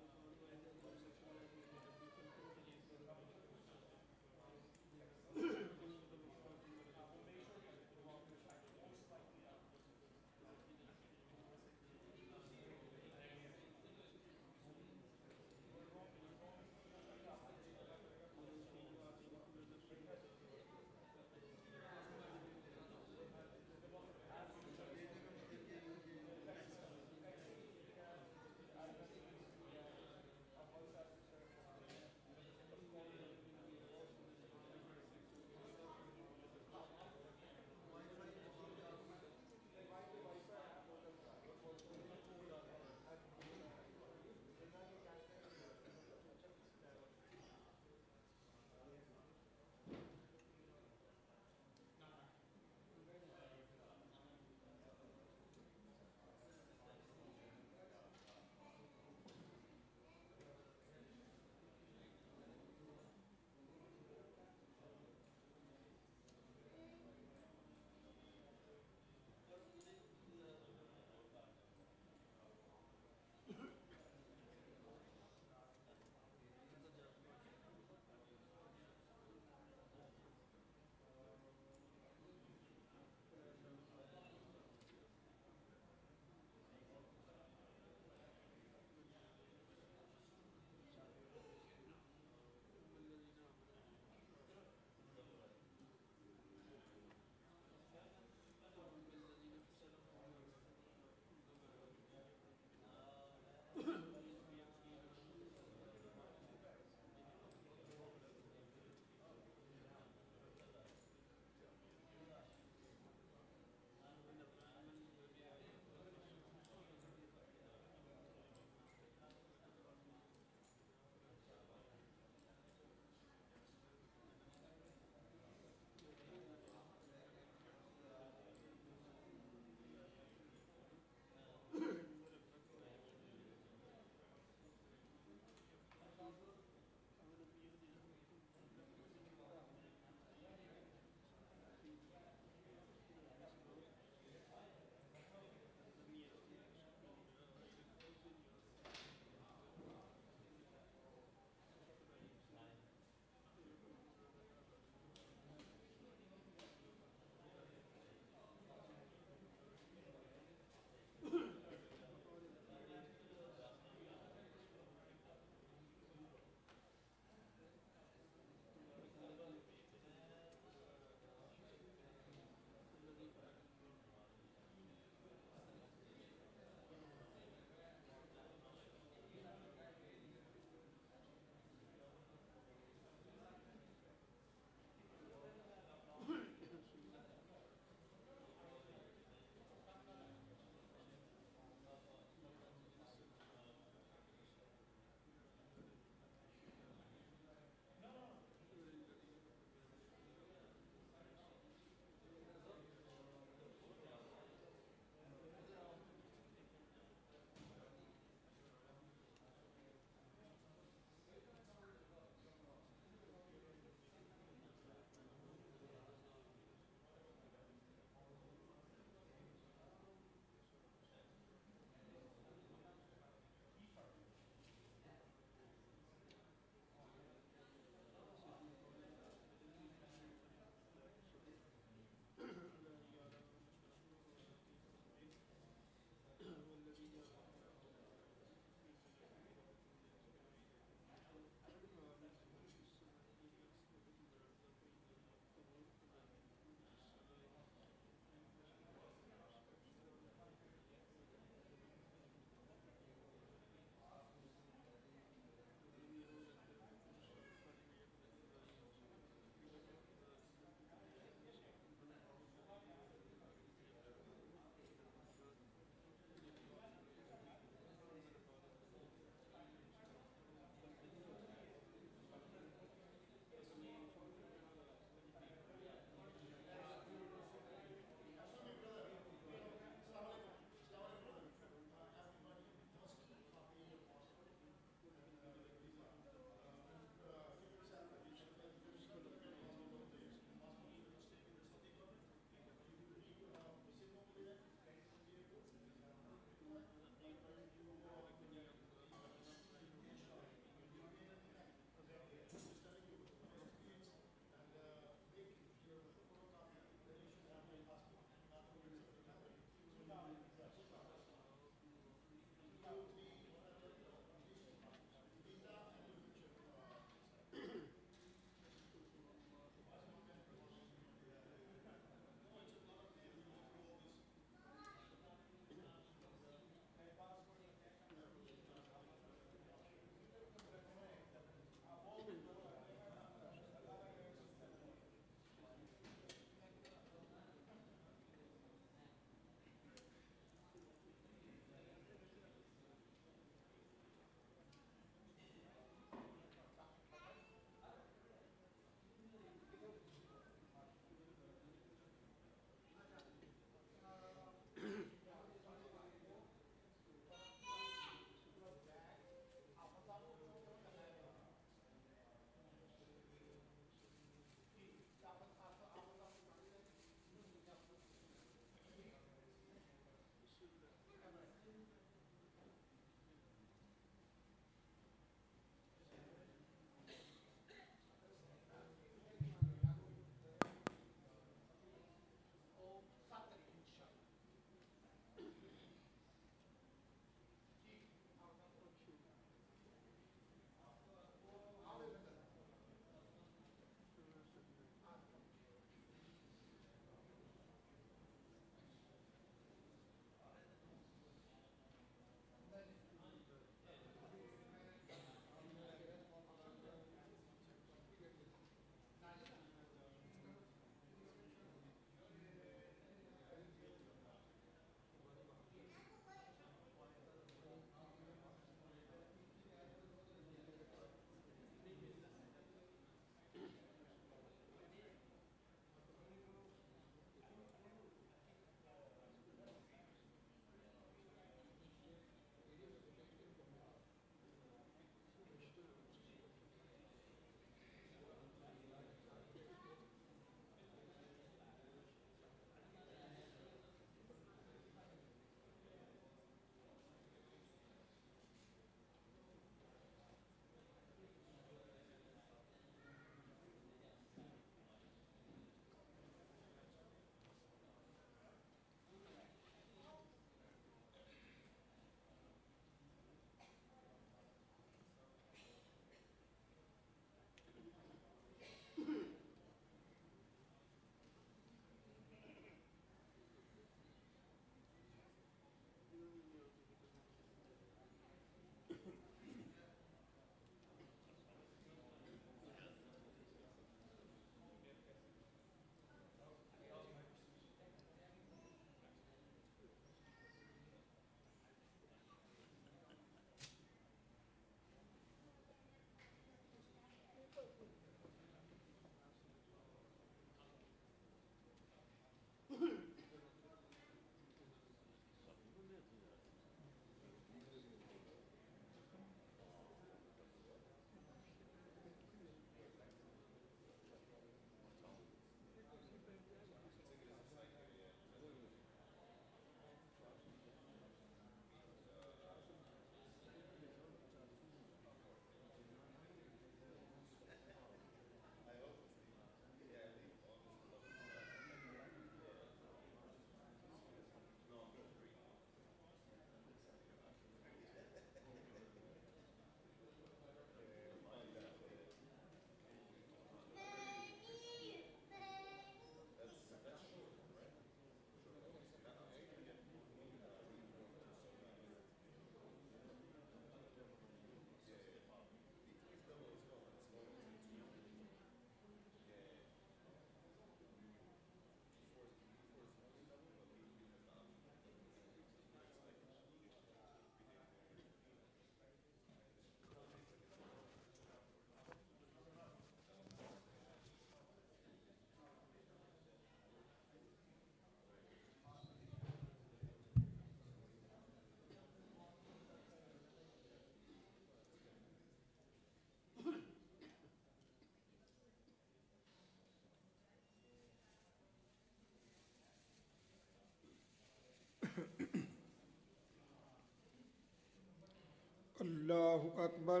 الله أكبر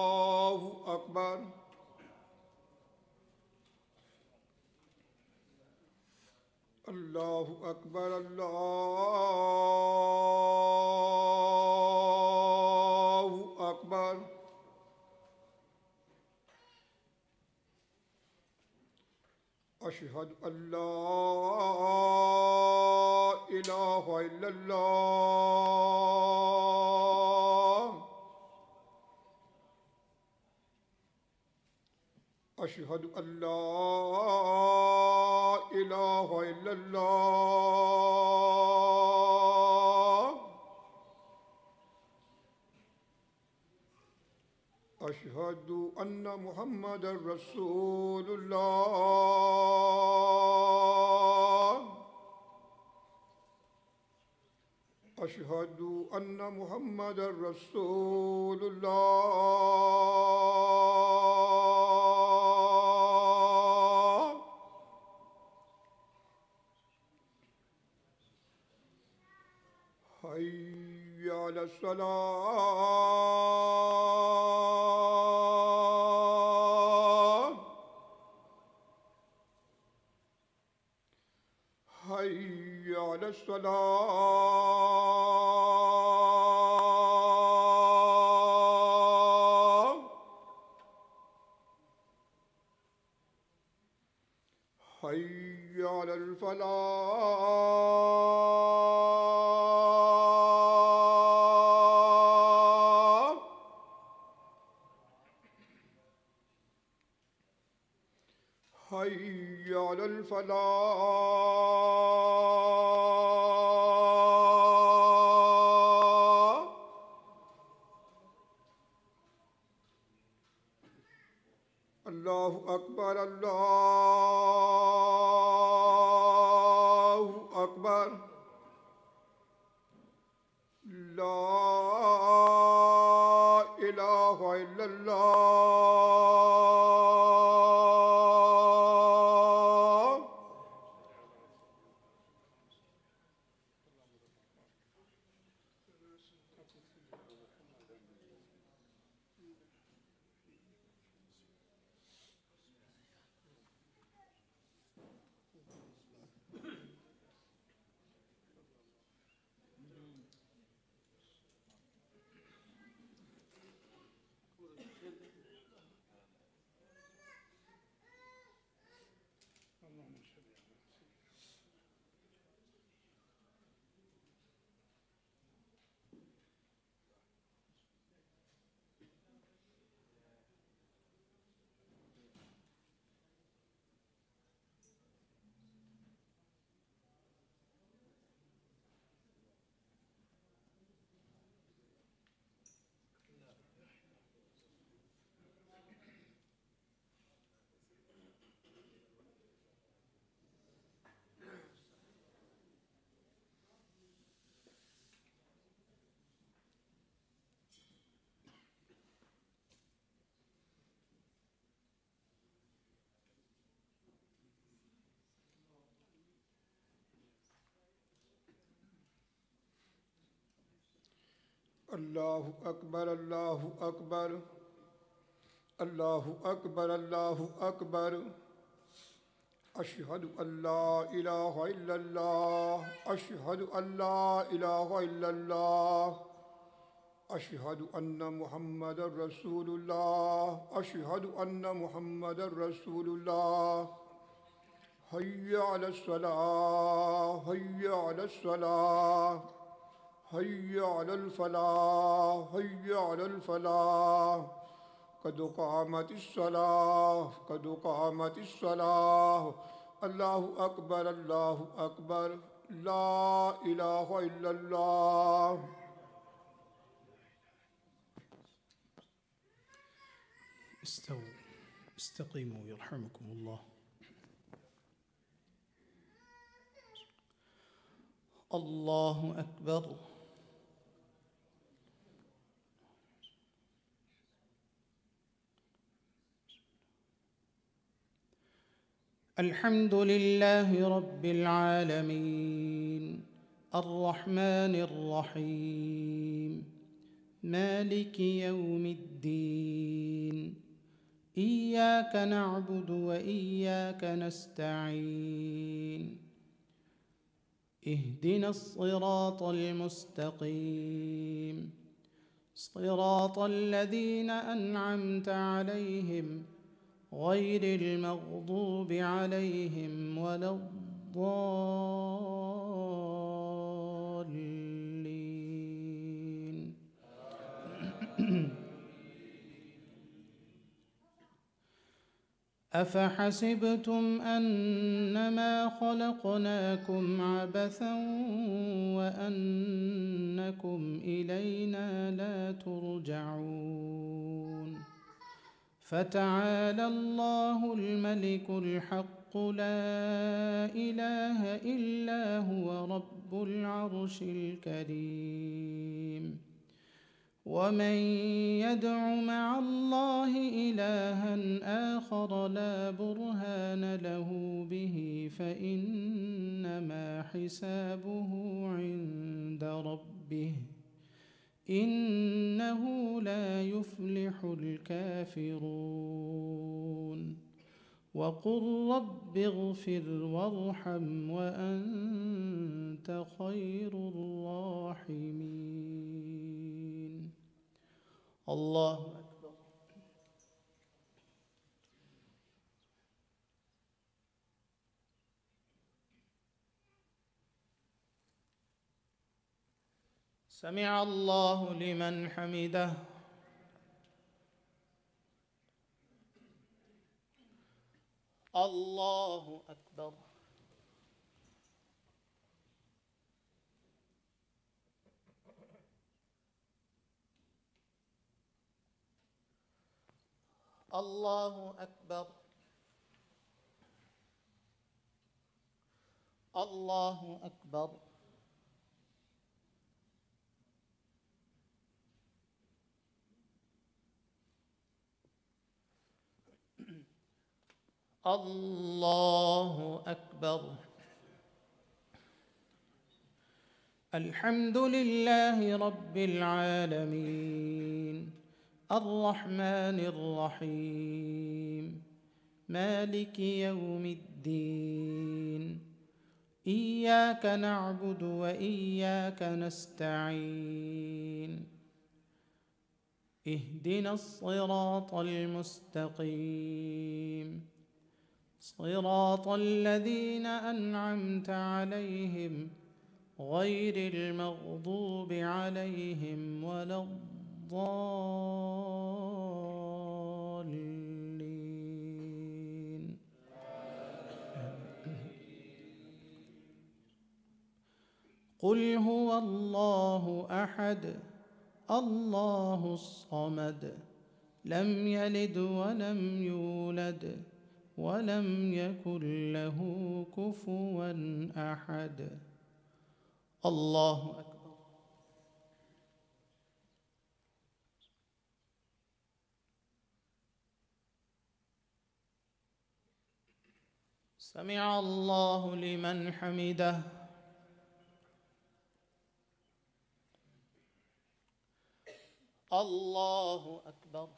الله أكبر الله أكبر الله أكبر أشهد أن لا إله إلا الله أشهد أن لا إله إلا الله أشهد أن محمدا رسول الله أشهد أن محمدا رسول الله حي على الصلاة حي على الصلاة حي على الفلاح حي على الفلاح الله أكبر الله أكبر لا إله إلا الله الله أكبر الله أكبر الله أكبر الله أكبر أشهد أن لا إله إلا الله أشهد أن لا إله إلا الله أشهد أن محمد رسول الله أشهد أن محمد رسول الله حي على الصلاة حي على الصلاة حي على الفلاح حي على الفلاح قد قامت الصلاة قد قامت الصلاة الله أكبر الله أكبر لا إله إلا الله استووا استقيموا يرحمكم الله الله أكبر الحمد لله رب العالمين الرحمن الرحيم مالك يوم الدين إياك نعبد وإياك نستعين اهدنا الصراط المستقيم صراط الذين أنعمت عليهم غير المغضوب عليهم ولا الضالين. أفحسبتم أنما خلقناكم عبثا وأنكم إلينا لا ترجعون فتعالى الله الملك الحق لا إله إلا هو رب العرش الكريم ومن يدع مع الله إلها آخر لا برهان له به فإنما حسابه عند ربه إنه لا يفلح الكافرون وقل رب اغفر وارحم وأنت خير الراحمين. الله أكبر. سمع الله لمن حمده. الله أكبر. الله أكبر. الله أكبر. الله أكبر. الحمد لله رب العالمين الرحمن الرحيم مالك يوم الدين إياك نعبد وإياك نستعين اهدنا الصراط المستقيم صراط الذين أنعمت عليهم غير المغضوب عليهم ولا الضالين. قل هو الله أحد الله الصمد لم يلد ولم يولد ولم يكن له كفوا أحد. الله أكبر. سمع الله لمن حمده. الله أكبر.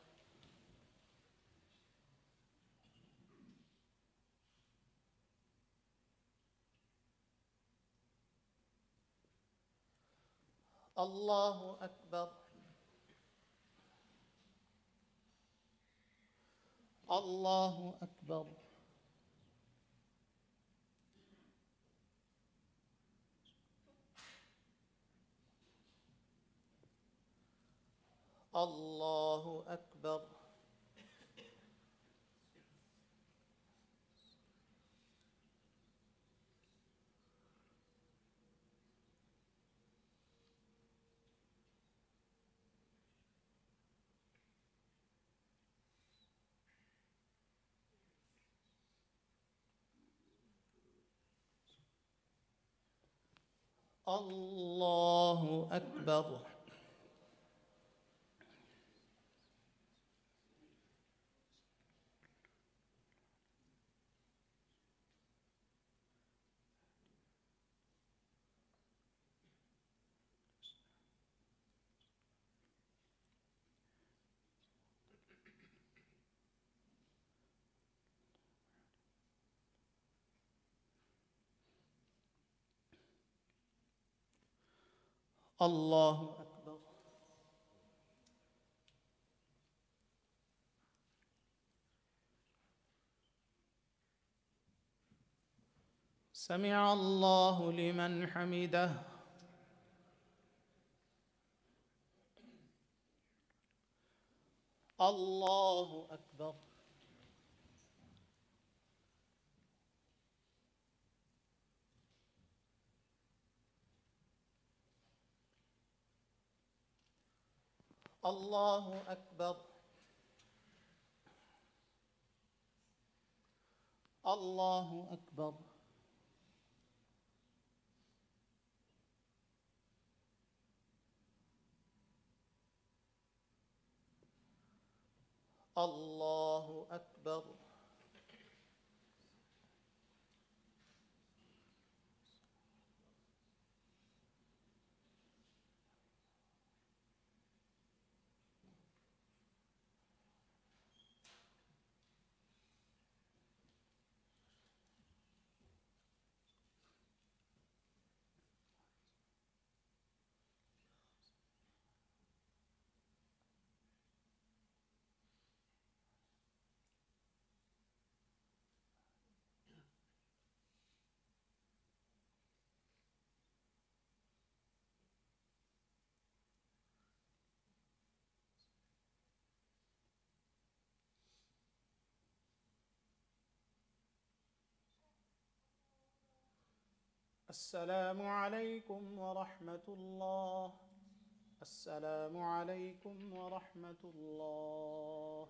الله أكبر. الله أكبر. الله أكبر. الله أكبر. الله أكبر. سمع الله لمن حمده. الله أكبر. الله أكبر. الله أكبر. الله أكبر. السلام عليكم ورحمة الله. السلام عليكم ورحمة الله.